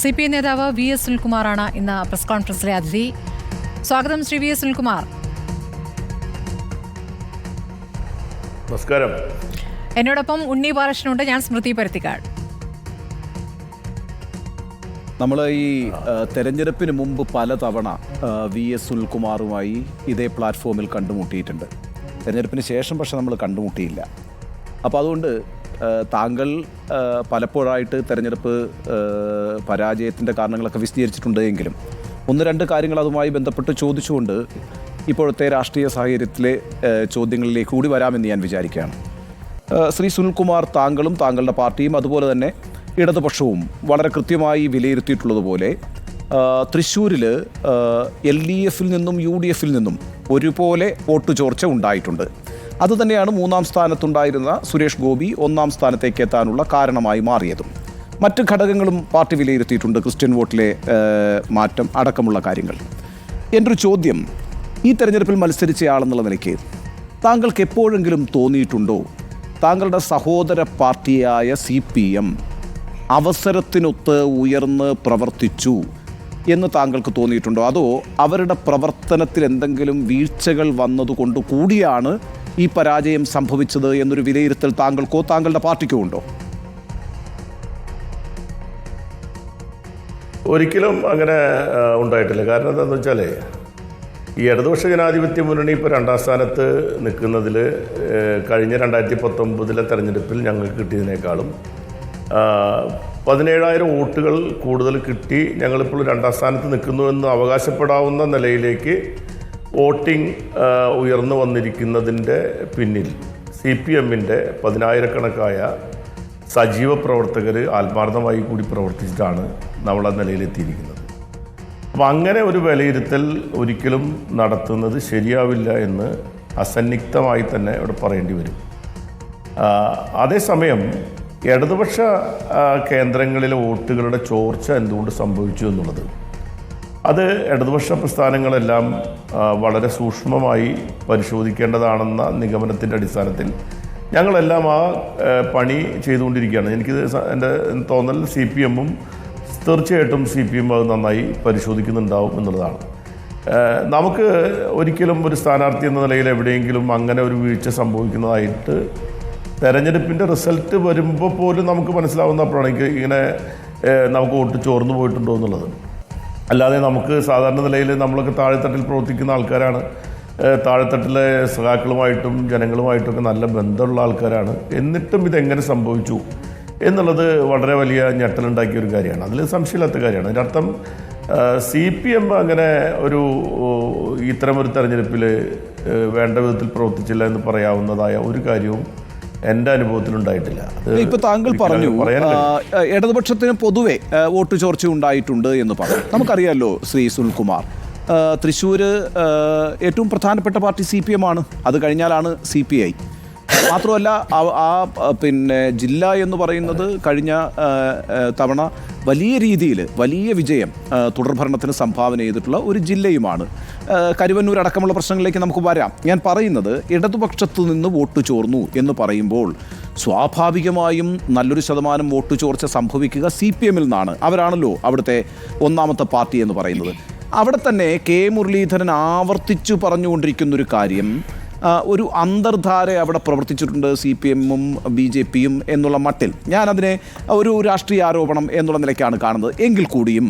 CPI നേതാവ് VS സുനിൽകുമാറാണ് ഇന്ന് press കോൺഫറൻസിലെ അതിഥി. സ്വാഗതം ശ്രീ VS സുനിൽകുമാർ. നമസ്കാരം. എന്നോടൊപ്പം ഉണ്ണി ബാലകൃഷ്ണനുണ്ട്. ഞാൻ സ്മൃതി പരുത്തിക്കാട്. നമ്മൾ ഈ തെരഞ്ഞെടുപ്പിന് മുമ്പ് പലതവണ VS സുനിൽകുമാറുമായി ഇതേ പ്ലാറ്റ്ഫോമിൽ കണ്ടുമുട്ടിയിട്ടുണ്ട്. തെരഞ്ഞെടുപ്പിന് ശേഷം പക്ഷെ നമ്മൾ കണ്ടുമുട്ടിയില്ല. അപ്പോൾ അതുകൊണ്ട് താങ്കൾ പലപ്പോഴായിട്ട് തെരഞ്ഞെടുപ്പ് പരാജയത്തിൻ്റെ കാരണങ്ങളൊക്കെ വിശദീകരിച്ചിട്ടുണ്ട് എങ്കിലും ഒന്ന് രണ്ട് കാര്യങ്ങൾ അതുമായി ബന്ധപ്പെട്ട് ചോദിച്ചുകൊണ്ട് ഇപ്പോഴത്തെ രാഷ്ട്രീയ സാഹചര്യത്തിലെ ചോദ്യങ്ങളിലേക്ക് കൂടി വരാമെന്ന് ഞാൻ വിചാരിക്കുകയാണ്. ശ്രീ സുനിൽകുമാർ, താങ്കളും താങ്കളുടെ പാർട്ടിയും അതുപോലെ തന്നെ ഇടതുപക്ഷവും വളരെ കൃത്യമായി വിലയിരുത്തിയിട്ടുള്ളതുപോലെ തൃശ്ശൂരിൽ LDF-ൽ നിന്നും UDF-ൽ നിന്നും ഒരുപോലെ വോട്ട് ചോർച്ച ഉണ്ടായിട്ടുണ്ട്. അതുതന്നെയാണ് മൂന്നാം സ്ഥാനത്തുണ്ടായിരുന്ന സുരേഷ് ഗോപി ഒന്നാം സ്ഥാനത്തേക്ക് എത്താനുള്ള കാരണമായി മാറിയതും. മറ്റ് ഘടകങ്ങളും പാർട്ടി വിലയിരുത്തിയിട്ടുണ്ട്, ക്രിസ്ത്യൻ വോട്ടിലെ മാറ്റം അടക്കമുള്ള കാര്യങ്ങൾ. എൻ്റെ ഒരു ചോദ്യം, ഈ തെരഞ്ഞെടുപ്പിൽ മത്സരിച്ചയാളെന്നുള്ള നിലയ്ക്ക് താങ്കൾക്ക് എപ്പോഴെങ്കിലും തോന്നിയിട്ടുണ്ടോ താങ്കളുടെ സഹോദര പാർട്ടിയായ CPM അവസരത്തിനൊത്ത് ഉയർന്ന് പ്രവർത്തിച്ചു എന്ന് താങ്കൾക്ക് തോന്നിയിട്ടുണ്ടോ? അതോ അവരുടെ പ്രവർത്തനത്തിൽ എന്തെങ്കിലും വീഴ്ചകൾ വന്നതുകൊണ്ട് കൂടിയാണ് ഈ പരാജയം സംഭവിച്ചത് എന്നൊരു വിലയിരുത്തൽ താങ്കൾക്കോ താങ്കളുടെ പാർട്ടിക്കോ ഉണ്ടോ? ഒരിക്കലും അങ്ങനെ ഉണ്ടായിട്ടില്ല. കാരണം എന്താണെന്ന് വെച്ചാൽ ഈ ഇടതുപക്ഷ ജനാധിപത്യ മുന്നണി ഇപ്പോൾ രണ്ടാം സ്ഥാനത്ത് നിൽക്കുന്നതിൽ കഴിഞ്ഞ 2019 തെരഞ്ഞെടുപ്പിൽ ഞങ്ങൾക്ക് കിട്ടിയതിനേക്കാളും 17,000 വോട്ടുകൾ കൂടുതൽ കിട്ടി ഞങ്ങളിപ്പോൾ രണ്ടാം സ്ഥാനത്ത് നിൽക്കുന്നുവെന്ന് അവകാശപ്പെടാവുന്ന നിലയിലേക്ക് വോട്ടിംഗ് ഉയർന്നു വന്നിരിക്കുന്നതിൻ്റെ പിന്നിൽ CPM-ൻ്റെ 10,000-കണക്കായ സജീവ പ്രവർത്തകർ ആത്മാർത്ഥമായി കൂടി പ്രവർത്തിച്ചിട്ടാണ് നമ്മൾ ആ നിലയിലെത്തിയിരിക്കുന്നത്. അപ്പോൾ അങ്ങനെ ഒരു വിലയിരുത്തൽ ഒരിക്കലും നടത്തുന്നത് ശരിയാവില്ല എന്ന് അസന്നിഗ്ധമായി തന്നെ ഇവിടെ പറയേണ്ടി വരും. അതേസമയം ഇടതുപക്ഷ കേന്ദ്രങ്ങളിലെ വോട്ടുകളുടെ ചോർച്ച എന്തുകൊണ്ട് സംഭവിച്ചു എന്നുള്ളത് അത് ഇടതുപക്ഷ പ്രസ്ഥാനങ്ങളെല്ലാം വളരെ സൂക്ഷ്മമായി പരിശോധിക്കേണ്ടതാണെന്ന നിഗമനത്തിൻ്റെ അടിസ്ഥാനത്തിൽ ഞങ്ങളെല്ലാം ആ പണി ചെയ്തുകൊണ്ടിരിക്കുകയാണ്. എനിക്ക് എൻ്റെ തോന്നൽ CPM-ഉം തീർച്ചയായിട്ടും CPM അത് നന്നായി പരിശോധിക്കുന്നുണ്ടാവും എന്നുള്ളതാണ്. നമുക്ക് ഒരിക്കലും ഒരു സ്ഥാനാർത്ഥി എന്ന നിലയിൽ എവിടെയെങ്കിലും അങ്ങനെ ഒരു വീഴ്ച സംഭവിക്കുന്നതായിട്ട് തെരഞ്ഞെടുപ്പിൻ്റെ റിസൾട്ട് വരുമ്പോൾ പോലും നമുക്ക് മനസ്സിലാവുന്നപ്പോഴാണ് ഇങ്ങനെ നമുക്ക് വോട്ട് ചോർന്നു പോയിട്ടുണ്ടോ എന്നുള്ളത്. അല്ലാതെ നമുക്ക് സാധാരണ നിലയിൽ നമ്മളൊക്കെ താഴെത്തട്ടിൽ പ്രവർത്തിക്കുന്ന ആൾക്കാരാണ്. താഴെത്തട്ടിലെ സഖാക്കളുമായിട്ടും ജനങ്ങളുമായിട്ടൊക്കെ നല്ല ബന്ധമുള്ള ആൾക്കാരാണ്. എന്നിട്ടും ഇതെങ്ങനെ സംഭവിച്ചു എന്നുള്ളത് വളരെ വലിയ ഞെട്ടലുണ്ടാക്കിയ ഒരു കാര്യമാണ്. അതിൽ സംശയമില്ലാത്ത കാര്യമാണ്. അതിൻ്റെ അർത്ഥം CPM അങ്ങനെ ഇത്തരമൊരു തെരഞ്ഞെടുപ്പിൽ വേണ്ട വിധത്തിൽ പ്രവർത്തിച്ചില്ല എന്ന് പറയാവുന്നതായ ഒരു കാര്യവും എൻ്റെ അനുഭവത്തിലുണ്ടായിട്ടില്ല. ഇപ്പൊ താങ്കൾ പറഞ്ഞു ഇടതുപക്ഷത്തിന് പൊതുവെ വോട്ട് ചോർച്ച ഉണ്ടായിട്ടുണ്ട് എന്ന് പറഞ്ഞു. നമുക്കറിയാമല്ലോ ശ്രീ സുനിൽകുമാർ, തൃശ്ശൂർ ഏറ്റവും പ്രധാനപ്പെട്ട പാർട്ടി CPM ആണ്. അത് കഴിഞ്ഞാലാണ് CPI. മാത്രമല്ല ജില്ല എന്ന് പറയുന്നത് കഴിഞ്ഞ തവണ വലിയ രീതിയിൽ വലിയ വിജയം തുടർഭരണത്തിന് സംഭാവന ചെയ്തിട്ടുള്ള ഒരു ജില്ലയുമാണ്. കരുവന്നൂർ അടക്കമുള്ള പ്രശ്നങ്ങളിലേക്ക് നമുക്ക് വരാം. ഞാൻ പറയുന്നത് ഇടതുപക്ഷത്തു നിന്ന് വോട്ട് ചോർന്നു എന്ന് പറയുമ്പോൾ സ്വാഭാവികമായും നല്ലൊരു ശതമാനം വോട്ട് ചോർച്ച സംഭവിക്കുക CPM-ൽ നിന്നാണ്. അവരാണല്ലോ അവിടുത്തെ ഒന്നാമത്തെ പാർട്ടി എന്ന് പറയുന്നത്. അവിടെ തന്നെ K മുരളീധരൻ ആവർത്തിച്ചു പറഞ്ഞുകൊണ്ടിരിക്കുന്നൊരു കാര്യം, ഒരു അന്തർധാര അവിടെ പ്രവർത്തിച്ചിട്ടുണ്ട് CPM-ഉം BJP-യും എന്നുള്ള മട്ടിൽ. ഞാനതിനെ ഒരു രാഷ്ട്രീയ ആരോപണം എന്നുള്ള നിലയ്ക്കാണ് കാണുന്നത്. എങ്കിൽ കൂടിയും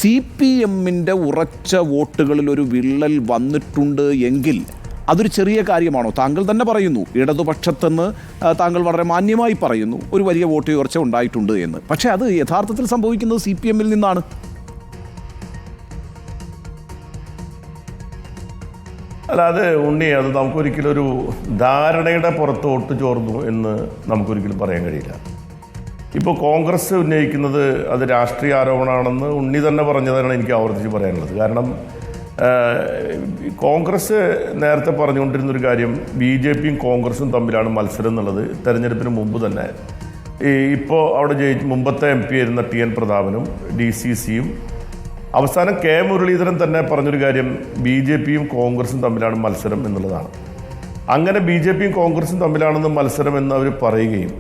CPM-ൻ്റെ ഉറച്ച വോട്ടുകളിൽ ഒരു വിള്ളൽ വന്നിട്ടുണ്ട് എങ്കിൽ അതൊരു ചെറിയ കാര്യമാണോ? താങ്കൾ തന്നെ പറയുന്നു ഇടതുപക്ഷത്തെന്ന്, താങ്കൾ വളരെ മാന്യമായി പറയുന്നു ഒരു വലിയ വോട്ട് ഉയർച്ച ഉണ്ടായിട്ടുണ്ട് എന്ന്. പക്ഷേ അത് യഥാർത്ഥത്തിൽ സംഭവിക്കുന്നത് CPM-ൽ നിന്നാണ്. അല്ല, അത് അത് നമുക്കൊരിക്കലും ഒരു ധാരണയുടെ പുറത്ത് വോട്ട് ചോർന്നു എന്ന് നമുക്കൊരിക്കലും പറയാൻ കഴിയില്ല. ഇപ്പോൾ കോൺഗ്രസ് ഉന്നയിക്കുന്നത് അത് രാഷ്ട്രീയ ആരോപണമാണെന്ന് ഉണ്ണി തന്നെ പറഞ്ഞതാണ് എനിക്ക് ആവർത്തിച്ച് പറയാനുള്ളത്. കാരണം കോൺഗ്രസ് നേരത്തെ പറഞ്ഞുകൊണ്ടിരുന്നൊരു കാര്യം BJP-യും കോൺഗ്രസും തമ്മിലാണ് മത്സരം എന്നുള്ളത് തെരഞ്ഞെടുപ്പിന് മുമ്പ് തന്നെ. ഇപ്പോൾ അവിടെ മുമ്പത്തെ MP ആയിരുന്ന TN പ്രതാപനും DCC-യും അവസാനം K മുരളീധരൻ തന്നെ പറഞ്ഞൊരു കാര്യം BJP-യും കോൺഗ്രസും തമ്മിലാണ് മത്സരം എന്നുള്ളതാണ്. അങ്ങനെ BJP-യും കോൺഗ്രസും തമ്മിലാണെന്ന് മത്സരം എന്ന് അവർ പറയുകയും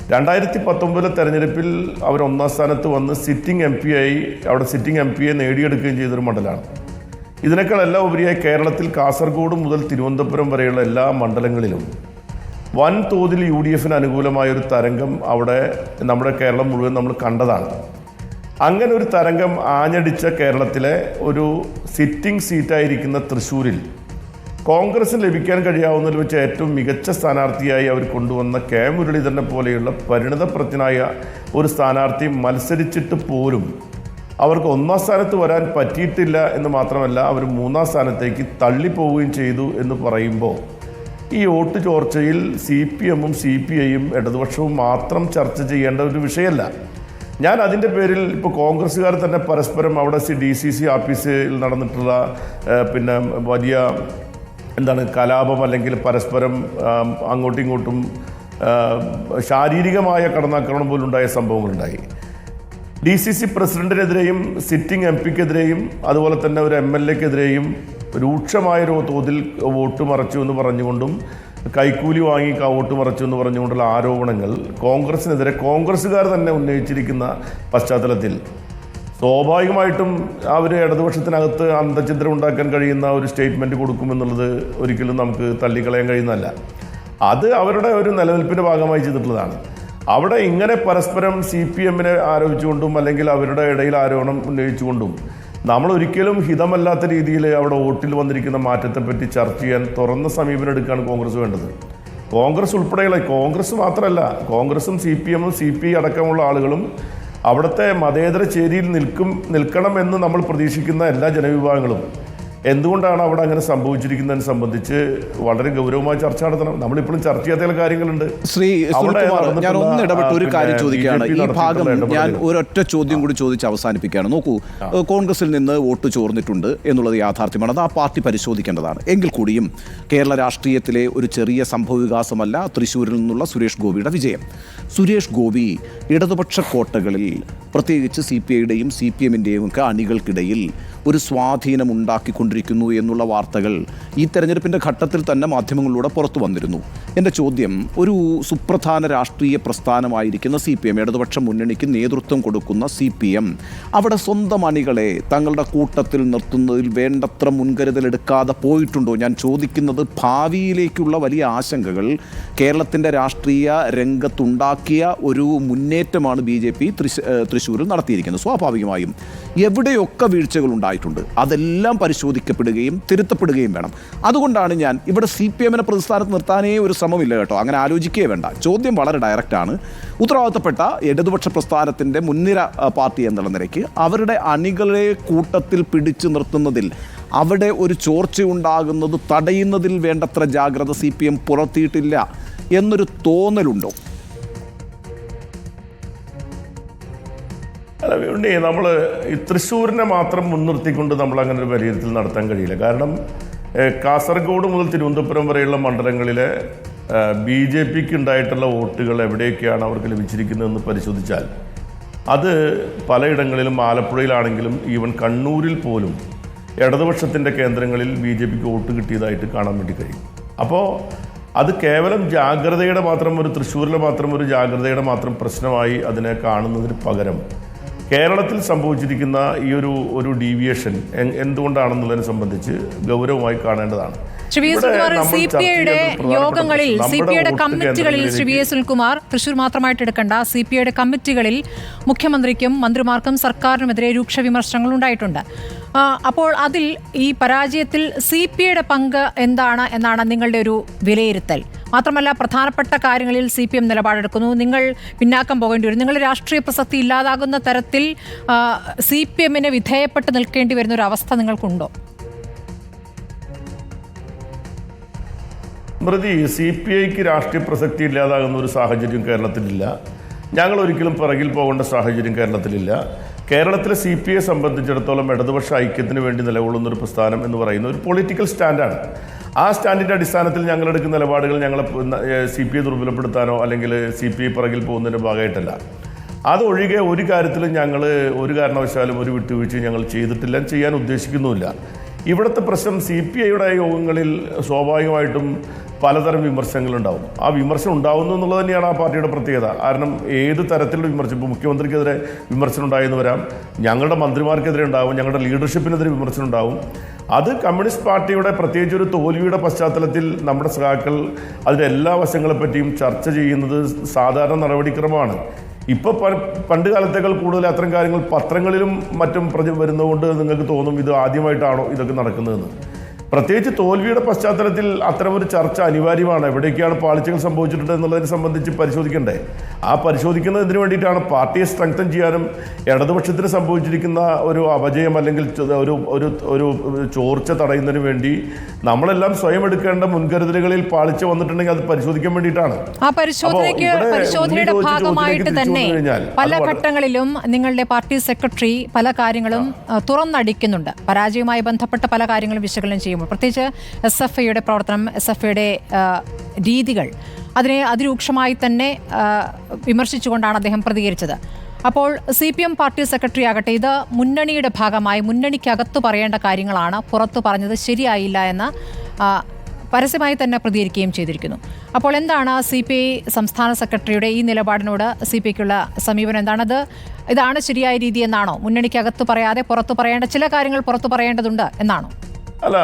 2019 തെരഞ്ഞെടുപ്പിൽ അവർ ഒന്നാം സ്ഥാനത്ത് വന്ന് സിറ്റിംഗ് എം പി ആയി അവിടെ സിറ്റിംഗ് എം പിയെ നേടിയെടുക്കുകയും ചെയ്തൊരു മണ്ഡലമാണ്. ഇതിനേക്കാൾ എല്ലാം ഉപരിയായി കേരളത്തിൽ കാസർഗോഡ് മുതൽ തിരുവനന്തപുരം വരെയുള്ള എല്ലാ മണ്ഡലങ്ങളിലും വൻതോതിൽ UDF അനുകൂലമായൊരു തരംഗം അവിടെ നമ്മുടെ കേരളം മുഴുവൻ നമ്മൾ കണ്ടതാണ്. അങ്ങനെ ഒരു തരംഗം ആഞ്ഞടിച്ച കേരളത്തിലെ ഒരു സിറ്റിംഗ് സീറ്റായിരിക്കുന്ന തൃശ്ശൂരിൽ കോൺഗ്രസിന് ലഭിക്കാൻ കഴിയാവുന്നതിൽ വെച്ച് ഏറ്റവും മികച്ച സ്ഥാനാർത്ഥിയായി അവർ കൊണ്ടുവന്ന കെ മുരളീധരനെ പോലെയുള്ള പരിണിതപ്രജ്ഞനായ ഒരു സ്ഥാനാർത്ഥി മത്സരിച്ചിട്ട് പോലും അവർക്ക് ഒന്നാം സ്ഥാനത്ത് വരാൻ പറ്റിയിട്ടില്ല എന്ന് മാത്രമല്ല, അവർ മൂന്നാം സ്ഥാനത്തേക്ക് തള്ളിപ്പോവുകയും ചെയ്തു എന്ന് പറയുമ്പോൾ ഈ വോട്ട് ചോർച്ചയിൽ CPM-ഉം CPI-യും ഇടതുപക്ഷവും മാത്രം ചർച്ച ചെയ്യേണ്ട ഒരു വിഷയമല്ല. ഞാൻ അതിൻ്റെ പേരിൽ ഇപ്പോൾ കോൺഗ്രസ്സുകാർ തന്നെ പരസ്പരം അവിടെ DCC ഓഫീസിൽ നടന്നിട്ടുള്ള പിന്നെ വലിയ കലാപം അല്ലെങ്കിൽ പരസ്പരം അങ്ങോട്ടും ഇങ്ങോട്ടും ശാരീരികമായ കടന്നാക്രമണം പോലുണ്ടായ സംഭവങ്ങളുണ്ടായി. DCC പ്രസിഡന്റിനെതിരെയും സിറ്റിംഗ് MP-ക്കെതിരെയും അതുപോലെ തന്നെ ഒരു MLA-ക്കെതിരെയും രൂക്ഷമായൊരു തോതിൽ വോട്ട് മറച്ചു എന്ന് പറഞ്ഞുകൊണ്ടും കൈക്കൂലി വാങ്ങി വോട്ട് മറച്ചു എന്ന് പറഞ്ഞുകൊണ്ടുള്ള ആരോപണങ്ങൾ കോൺഗ്രസിനെതിരെ കോൺഗ്രസ്സുകാർ തന്നെ ഉന്നയിച്ചിരിക്കുന്ന പശ്ചാത്തലത്തിൽ സ്വാഭാവികമായിട്ടും അവർ ഇടതുപക്ഷത്തിനകത്ത് അന്തഛിദ്രം ഉണ്ടാക്കാൻ കഴിയുന്ന ഒരു സ്റ്റേറ്റ്മെൻറ്റ് കൊടുക്കുമെന്നുള്ളത് ഒരിക്കലും നമുക്ക് തള്ളിക്കളയാൻ കഴിയുന്നതല്ല. അത് അവരുടെ ഒരു നിലനിൽപ്പിൻ്റെ ഭാഗമായി ചെയ്തിട്ടുള്ളതാണ്. അവിടെ ഇങ്ങനെ പരസ്പരം CPM-നെ ആരോപിച്ചുകൊണ്ടും അല്ലെങ്കിൽ അവരുടെ ഇടയിൽ ആരോപണം ഉന്നയിച്ചുകൊണ്ടും നമ്മൾ ഒരിക്കലും ഹിതമല്ലാത്ത രീതിയിൽ അവിടെ വോട്ടിൽ വന്നിരിക്കുന്ന മാറ്റത്തെപ്പറ്റി ചർച്ച ചെയ്യാൻ തുറന്ന സമീപനം എടുക്കുകയാണ് കോൺഗ്രസ് വേണ്ടത്. കോൺഗ്രസ് ഉൾപ്പെടെയുള്ള കോൺഗ്രസ് മാത്രമല്ല, കോൺഗ്രസും CPM-ഉം CPI അടക്കമുള്ള ആളുകളും അവിടുത്തെ മതേതര ചേരിയിൽ നിൽക്കണമെന്ന് നമ്മൾ പ്രതീക്ഷിക്കുന്ന എല്ലാ ജനവിഭാഗങ്ങളും എന്തുകൊണ്ടാണ് അവിടെ അങ്ങനെ സംഭവിച്ചിരിക്കുന്നതിനെ സംബന്ധിച്ച് വളരെ ഗൗരവമായി ചർച്ച നടത്തണം. നമ്മളിപ്പോഴും ചർച്ച ചെയ്യാത്ത ചില കാര്യങ്ങളുണ്ട്. ശ്രീ സുനിൽകുമാർ, ഞാൻ ഒന്ന് ഇടപെട്ട് ഒരു കാര്യം ചോദിക്കുകയാണ്. ഈ ഭാഗം ഞാൻ ഒരൊറ്റ ചോദ്യം കൂടി ചോദിച്ച് അവസാനിപ്പിക്കുകയാണ്. നോക്കൂ, കോൺഗ്രസിൽ നിന്ന് വോട്ട് ചോർന്നിട്ടുണ്ട് എന്നുള്ളത് യാഥാർത്ഥ്യമാണ്. അത് ആ പാർട്ടി പരിശോധിക്കേണ്ടതാണ്. എങ്കിൽ കൂടിയും കേരള രാഷ്ട്രീയത്തിലെ ഒരു ചെറിയ സംഭവവികാസമല്ല തൃശ്ശൂരിൽ നിന്നുള്ള സുരേഷ് ഗോപിയുടെ വിജയം. സുരേഷ് ഗോപി ഇടതുപക്ഷ കോട്ടകളിൽ പ്രത്യേകിച്ച് CPI-യുടെയും CPM-ൻ്റെയും ഒക്കെ അണികൾക്കിടയിൽ ഒരു സ്വാധീനം ഉണ്ടാക്കിക്കൊണ്ടിരിക്കുന്നു എന്നുള്ള വാർത്തകൾ ഈ തെരഞ്ഞെടുപ്പിൻ്റെ ഘട്ടത്തിൽ തന്നെ മാധ്യമങ്ങളിലൂടെ പുറത്തു വന്നിരുന്നു. എൻ്റെ ചോദ്യം, ഒരു സുപ്രധാന രാഷ്ട്രീയ പ്രസ്ഥാനമായിരിക്കുന്ന CPM, ഇടതുപക്ഷ മുന്നണിക്ക് നേതൃത്വം കൊടുക്കുന്ന CPM, അവിടെ സ്വന്തം അണികളെ തങ്ങളുടെ കൂട്ടത്തിൽ നിർത്തുന്നതിൽ വേണ്ടത്ര മുൻകരുതലെടുക്കാതെ പോയിട്ടുണ്ടോ? ഞാൻ ചോദിക്കുന്നത് ഭാവിയിലേക്കുള്ള വലിയ ആശങ്കകൾ കേരളത്തിൻ്റെ രാഷ്ട്രീയ രംഗത്തുണ്ടാക്കിയ ഒരു മുന്നേറ്റമാണ് BJP തൃശ്ശൂരിൽ നടത്തിയിരിക്കുന്നത്. സ്വാഭാവികമായും എവിടെയൊക്കെ വീഴ്ചകൾ ഉണ്ടായിട്ടുണ്ട് അതെല്ലാം പരിശോധിക്കപ്പെടുകയും തിരുത്തപ്പെടുകയും വേണം. അതുകൊണ്ടാണ് ഞാൻ ഇവിടെ CPM-നെ പ്രതിസ്ഥാനത്ത് നിർത്താനേ ഒരു ശ്രമമില്ല കേട്ടോ, അങ്ങനെ ആലോചിക്കുകയേ വേണ്ട. ചോദ്യം വളരെ ഡയറക്റ്റാണ്. ഉത്തരവാദിത്തപ്പെട്ട ഇടതുപക്ഷ പ്രസ്ഥാനത്തിൻ്റെ മുൻനിര പാർട്ടി എന്നുള്ള നിലയ്ക്ക് അവരുടെ അണികളെ കൂട്ടത്തിൽ പിടിച്ചു നിർത്തുന്നതിൽ, അവിടെ ഒരു ചോർച്ചയുണ്ടാകുന്നത് തടയുന്നതിൽ വേണ്ടത്ര ജാഗ്രത CPM പുലർത്തിയിട്ടില്ല എന്നൊരു തോന്നലുണ്ടോ? അല്ല, വേണ്ടി നമ്മൾ ഈ തൃശ്ശൂരിനെ മാത്രം മുൻനിർത്തിക്കൊണ്ട് നമ്മൾ അങ്ങനെ ഒരു വിലയിരുത്തൽ നടത്താൻ കഴിയില്ല. കാരണം കാസർഗോഡ് മുതൽ തിരുവനന്തപുരം വരെയുള്ള മണ്ഡലങ്ങളിലെ BJP-ക്ക് ഉണ്ടായിട്ടുള്ള വോട്ടുകൾ എവിടെയൊക്കെയാണ് അവർക്ക് ലഭിച്ചിരിക്കുന്നതെന്ന് പരിശോധിച്ചാൽ അത് പലയിടങ്ങളിലും, ആലപ്പുഴയിലാണെങ്കിലും ഈവൻ കണ്ണൂരിൽ പോലും ഇടതുപക്ഷത്തിൻ്റെ കേന്ദ്രങ്ങളിൽ BJP-ക്ക് വോട്ട് കിട്ടിയതായിട്ട് കാണാൻ വേണ്ടി കഴിയും. അപ്പോൾ അത് കേവലം ജാഗ്രതയുടെ മാത്രം ഒരു തൃശ്ശൂരിലെ മാത്രം ഒരു ജാഗ്രതയുടെ മാത്രം പ്രശ്നമായി അതിനെ കാണുന്നതിന് പകരം കേരളത്തിൽ സംഭവിച്ചിരിക്കുന്ന ഈ ഒരു ഡീവിയേഷൻ എന്തുകൊണ്ടാണെന്നുള്ളതിനെ സംബന്ധിച്ച് ഗൗരവമായി കാണേണ്ടതാണ്. CPI-യുടെ യോഗങ്ങളിൽ, CPI-യുടെ കമ്മിറ്റികളിൽ, സുനിൽകുമാർ, തൃശ്ശൂർ മാത്രമായിട്ട് എടുക്കേണ്ട, CPI-യുടെ കമ്മിറ്റികളിൽ മുഖ്യമന്ത്രിക്കും മന്ത്രിമാർക്കും സർക്കാരിനുമെതിരെ രൂക്ഷ വിമർശനങ്ങൾ ഉണ്ടായിട്ടുണ്ട്. അപ്പോൾ അതിൽ ഈ പരാജയത്തിൽ CPI-യുടെ പങ്ക് എന്താണ് എന്നാണ് നിങ്ങളുടെ ഒരു വിലയിരുത്തൽ? മാത്രമല്ല, പ്രധാനപ്പെട്ട കാര്യങ്ങളിൽ CPM നിലപാടെടുക്കുന്നു, നിങ്ങൾ പിന്നാക്കം പോകേണ്ടി വരും, നിങ്ങളുടെ രാഷ്ട്രീയ പ്രസക്തി ഇല്ലാതാകുന്ന തരത്തിൽ CPM-ന് വിധേയപ്പെട്ട് നിൽക്കേണ്ടി വരുന്ന ഒരു അവസ്ഥ നിങ്ങൾക്കുണ്ടോ? സ്മൃതി, CPI-ക്ക് രാഷ്ട്രീയ പ്രസക്തി ഇല്ലാതാകുന്ന ഒരു സാഹചര്യം കേരളത്തിലില്ല. ഞങ്ങൾ ഒരിക്കലും പിറകിൽ പോകേണ്ട സാഹചര്യം കേരളത്തിലില്ല. കേരളത്തിലെ CPI സംബന്ധിച്ചിടത്തോളം ഇടതുപക്ഷ ഐക്യത്തിന് വേണ്ടി നിലകൊള്ളുന്ന ഒരു പ്രസ്ഥാനം എന്ന് പറയുന്ന ഒരു പൊളിറ്റിക്കൽ സ്റ്റാൻഡാണ്. ആ സ്റ്റാൻഡിൻ്റെ അടിസ്ഥാനത്തിൽ ഞങ്ങളെടുക്കുന്ന നിലപാടുകൾ ഞങ്ങളെ CPI ദുർബലപ്പെടുത്താനോ അല്ലെങ്കിൽ CPI പിറകിൽ പോകുന്നതിൻ്റെ ഭാഗമായിട്ടല്ല. അതൊഴികെ ഒരു കാര്യത്തിലും ഞങ്ങൾ ഒരു കാരണവശാലും ഒരു വിട്ടുവീഴ്ച ഞങ്ങൾ ചെയ്തിട്ടില്ല, ചെയ്യാൻ ഉദ്ദേശിക്കുന്നുമില്ല. ഇവിടുത്തെ പ്രശ്നം CPIയുടെ യോഗങ്ങളിൽ സ്വാഭാവികമായിട്ടും പലതരം വിമർശനങ്ങളുണ്ടാവും. ആ വിമർശനം ഉണ്ടാവുന്നു എന്നുള്ളത് തന്നെയാണ് ആ പാർട്ടിയുടെ പ്രത്യേകത. കാരണം ഏത് തരത്തിലുള്ള വിമർശനം, ഇപ്പോൾ മുഖ്യമന്ത്രിക്കെതിരെ വിമർശനം ഉണ്ടായെന്ന് വരാം, ഞങ്ങളുടെ മന്ത്രിമാർക്കെതിരെ ഉണ്ടാവും, ഞങ്ങളുടെ ലീഡർഷിപ്പിനെതിരെ വിമർശനം ഉണ്ടാവും. അത് കമ്മ്യൂണിസ്റ്റ് പാർട്ടിയുടെ പ്രത്യേകിച്ച് ഒരു തോൽവിയുടെ പശ്ചാത്തലത്തിൽ നമ്മുടെ സഖാക്കൾ അതിൻ്റെ എല്ലാ വശങ്ങളെപ്പറ്റിയും ചർച്ച ചെയ്യുന്നത് സാധാരണ നടപടിക്രമമാണ്. ഇപ്പോൾ പണ്ട് കാലത്തേക്കാൾ കൂടുതൽ അത്തരം കാര്യങ്ങൾ പത്രങ്ങളിലും മറ്റും വരുന്നതുകൊണ്ട് നിങ്ങൾക്ക് തോന്നും ഇത് ആദ്യമായിട്ടാണോ ഇതൊക്കെ നടക്കുന്നതെന്ന്. പ്രത്യേകിച്ച് തോൽവിയുടെ പശ്ചാത്തലത്തിൽ അത്തരമൊരു ചർച്ച അനിവാര്യമാണ്. എവിടേക്കാണ് പാളിച്ചകൾ സംഭവിച്ചിട്ടുണ്ട് എന്നുള്ളതിനെ സംബന്ധിച്ച് പരിശോധിക്കണ്ടേ? ആ പരിശോധിക്കുന്നതിന് വേണ്ടിയിട്ടാണ് പാർട്ടിയെ സ്ട്രെങ്തൻ ചെയ്യാനും ഇടതുപക്ഷത്തിന് സംഭവിച്ചിരിക്കുന്ന ഒരു അപജയം അല്ലെങ്കിൽ ഒരു ചോർച്ച തടയുന്നതിന് വേണ്ടി നമ്മളെല്ലാം സ്വയം എടുക്കേണ്ട മുൻകരുതലുകളിൽ പാളിച്ച വന്നിട്ടുണ്ടെങ്കിൽ അത് പരിശോധിക്കാൻ വേണ്ടിയിട്ടാണ്. ആ പരിശോധനയുടെ ഭാഗമായിട്ട് തന്നെ പല ഘട്ടങ്ങളിലും നിങ്ങളുടെ പാർട്ടി സെക്രട്ടറി പല കാര്യങ്ങളും തുറന്നടിക്കുന്നുണ്ട്. പരാജയവുമായി ബന്ധപ്പെട്ട പല കാര്യങ്ങളും വിശകലനം ചെയ്യുമ്പോൾ പ്രത്യേകിച്ച് SFIയുടെ പ്രവർത്തനം, SFIയുടെ രീതികൾ അതിനെ അതിരൂക്ഷമായി തന്നെ വിമർശിച്ചുകൊണ്ടാണ് അദ്ദേഹം പ്രതികരിച്ചത്. അപ്പോൾ CPM പാർട്ടി സെക്രട്ടറി ആകട്ടെ ഇത് മുന്നണിയുടെ ഭാഗമായി മുന്നണിക്കകത്ത് പറയേണ്ട കാര്യങ്ങളാണ് പുറത്തു പറഞ്ഞത് ശരിയായില്ല എന്ന് പരസ്യമായി തന്നെ പ്രതികരിക്കുകയും ചെയ്തിരിക്കുന്നു. അപ്പോൾ എന്താണ് CPI സംസ്ഥാന സെക്രട്ടറിയുടെ ഈ നിലപാടിനോട് CPIക്കുള്ള സമീപനം എന്താണത്? ഇതാണ് ശരിയായ രീതി എന്നാണോ? മുന്നണിക്കകത്ത് പറയാതെ പുറത്തു പറയേണ്ട ചില കാര്യങ്ങൾ പുറത്തു പറയേണ്ടതുണ്ട് എന്നാണോ? അല്ല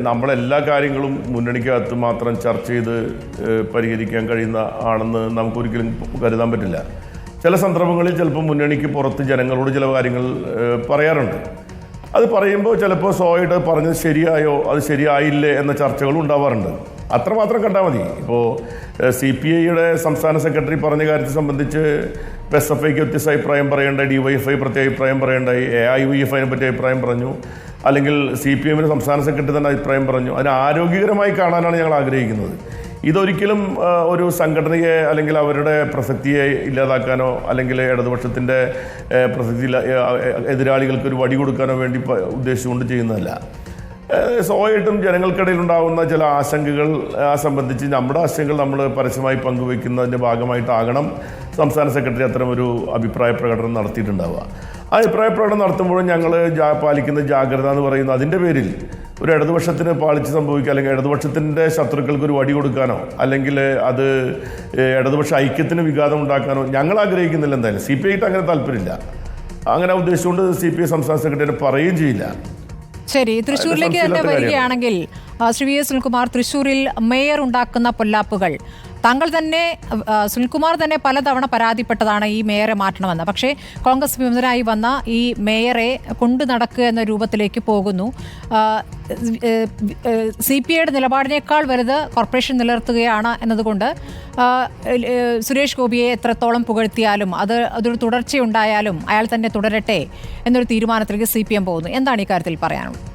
നമ്മളെല്ലാ കാര്യങ്ങളും മുന്നണിക്കകത്ത് മാത്രം ചർച്ച ചെയ്ത് പരിഹരിക്കാൻ കഴിയുന്ന ആണെന്ന് നമുക്കൊരിക്കലും കരുതാൻ പറ്റില്ല. ചില സന്ദർഭങ്ങളിൽ ചിലപ്പോൾ മുന്നണിക്ക് പുറത്ത് ജനങ്ങളോട് ചില കാര്യങ്ങൾ പറയാറുണ്ട്. അത് പറയുമ്പോൾ ചിലപ്പോൾ സോയിട്ട് പറഞ്ഞത് ശരിയായോ അത് ശരിയായില്ലേ എന്ന ചർച്ചകളും ഉണ്ടാവാറുണ്ട്. അത്രമാത്രം കണ്ടാൽ മതി. ഇപ്പോൾ CPIയുടെ സംസ്ഥാന സെക്രട്ടറി പറഞ്ഞ കാര്യത്തെ സംബന്ധിച്ച് SFIക്ക് വ്യത്യസ്ത അഭിപ്രായം പറയേണ്ടായി, DYFI പ്രത്യേക അഭിപ്രായം പറയേണ്ടായി, AIYFIനെ പറ്റി അഭിപ്രായം പറഞ്ഞു, അല്ലെങ്കിൽ CPMന് സംസ്ഥാന സെക്രട്ടറി തന്നെ അഭിപ്രായം പറഞ്ഞു. അതിനെ ആരോഗ്യകരമായി കാണാനാണ് ഞങ്ങൾ ആഗ്രഹിക്കുന്നത്. ഇതൊരിക്കലും ഒരു സംഘടനയെ അല്ലെങ്കിൽ അവരുടെ പ്രസക്തിയെ ഇല്ലാതാക്കാനോ അല്ലെങ്കിൽ ഇടതുപക്ഷത്തിൻ്റെ പ്രസക്തി എതിരാളികൾക്ക് ഒരു വടി കൊടുക്കാനോ വേണ്ടി ഉദ്ദേശിച്ചുകൊണ്ട് ചെയ്യുന്നതല്ല. സ്വാഭാവികമായിട്ടും ജനങ്ങൾക്കിടയിൽ ഉണ്ടാകുന്ന ചില ആശങ്കകൾ സംബന്ധിച്ച് നമ്മുടെ ആശങ്കകൾ നമ്മൾ പരസ്യമായി പങ്കുവയ്ക്കുന്നതിൻ്റെ ഭാഗമായിട്ടാകണം സംസ്ഥാന സെക്രട്ടറി അത്തരമൊരു അഭിപ്രായ പ്രകടനം നടത്തിയിട്ടുണ്ടാവുക. ആ അഭിപ്രായ പ്രകടനം നടത്തുമ്പോഴും ഞങ്ങൾ പാലിക്കുന്ന ജാഗ്രത എന്ന് പറയുന്നത് അതിൻ്റെ പേരിൽ ഒരു ഇടതുപക്ഷത്തിന് പാളിച്ച് സംഭവിക്കുക അല്ലെങ്കിൽ ഇടതുപക്ഷത്തിൻ്റെ ശത്രുക്കൾക്ക് ഒരു വടി കൊടുക്കാനോ അല്ലെങ്കിൽ അത് ഇടതുപക്ഷ ഐക്യത്തിന് വിഘാതം ഉണ്ടാക്കാനോ ഞങ്ങൾ ആഗ്രഹിക്കുന്നില്ല. എന്തായാലും CPIക്ക് അങ്ങനെ താല്പര്യമില്ല. അങ്ങനെ ഉദ്ദേശിച്ചുകൊണ്ട് CPI സംസ്ഥാന സെക്രട്ടറി പറയുകയും ചെയ്യില്ല. ശരി, തൃശ്ശൂരിലേക്ക് തന്നെ വരികയാണെങ്കിൽ ശ്രീ VS സുനിൽകുമാർ, തൃശ്ശൂരിൽ മേയർ ഉണ്ടാക്കുന്ന പൊല്ലാപ്പുകൾ താങ്കൾ തന്നെ സുനിൽകുമാർ തന്നെ പലതവണ പരാതിപ്പെട്ടതാണ് ഈ മേയറെ മാറ്റണമെന്ന്. പക്ഷേ കോൺഗ്രസ് വിമതനായി വന്ന ഈ മേയറെ കൊണ്ടു നടക്കുക എന്ന രൂപത്തിലേക്ക് പോകുന്നു. CPIയുടെ നിലപാടിനേക്കാൾ വലുത് കോർപ്പറേഷൻ നിലനിർത്തുകയാണ് എന്നതുകൊണ്ട് സുരേഷ് ഗോപിയെ എത്രത്തോളം പുകഴ്ത്തിയാലും അതൊരു തുടർച്ചയുണ്ടായാലും അയാൾ തന്നെ തുടരട്ടെ എന്നൊരു തീരുമാനത്തിലേക്ക് CPM പോകുന്നു. എന്താണ് ഈ കാര്യത്തിൽ പറയാനുള്ളത്?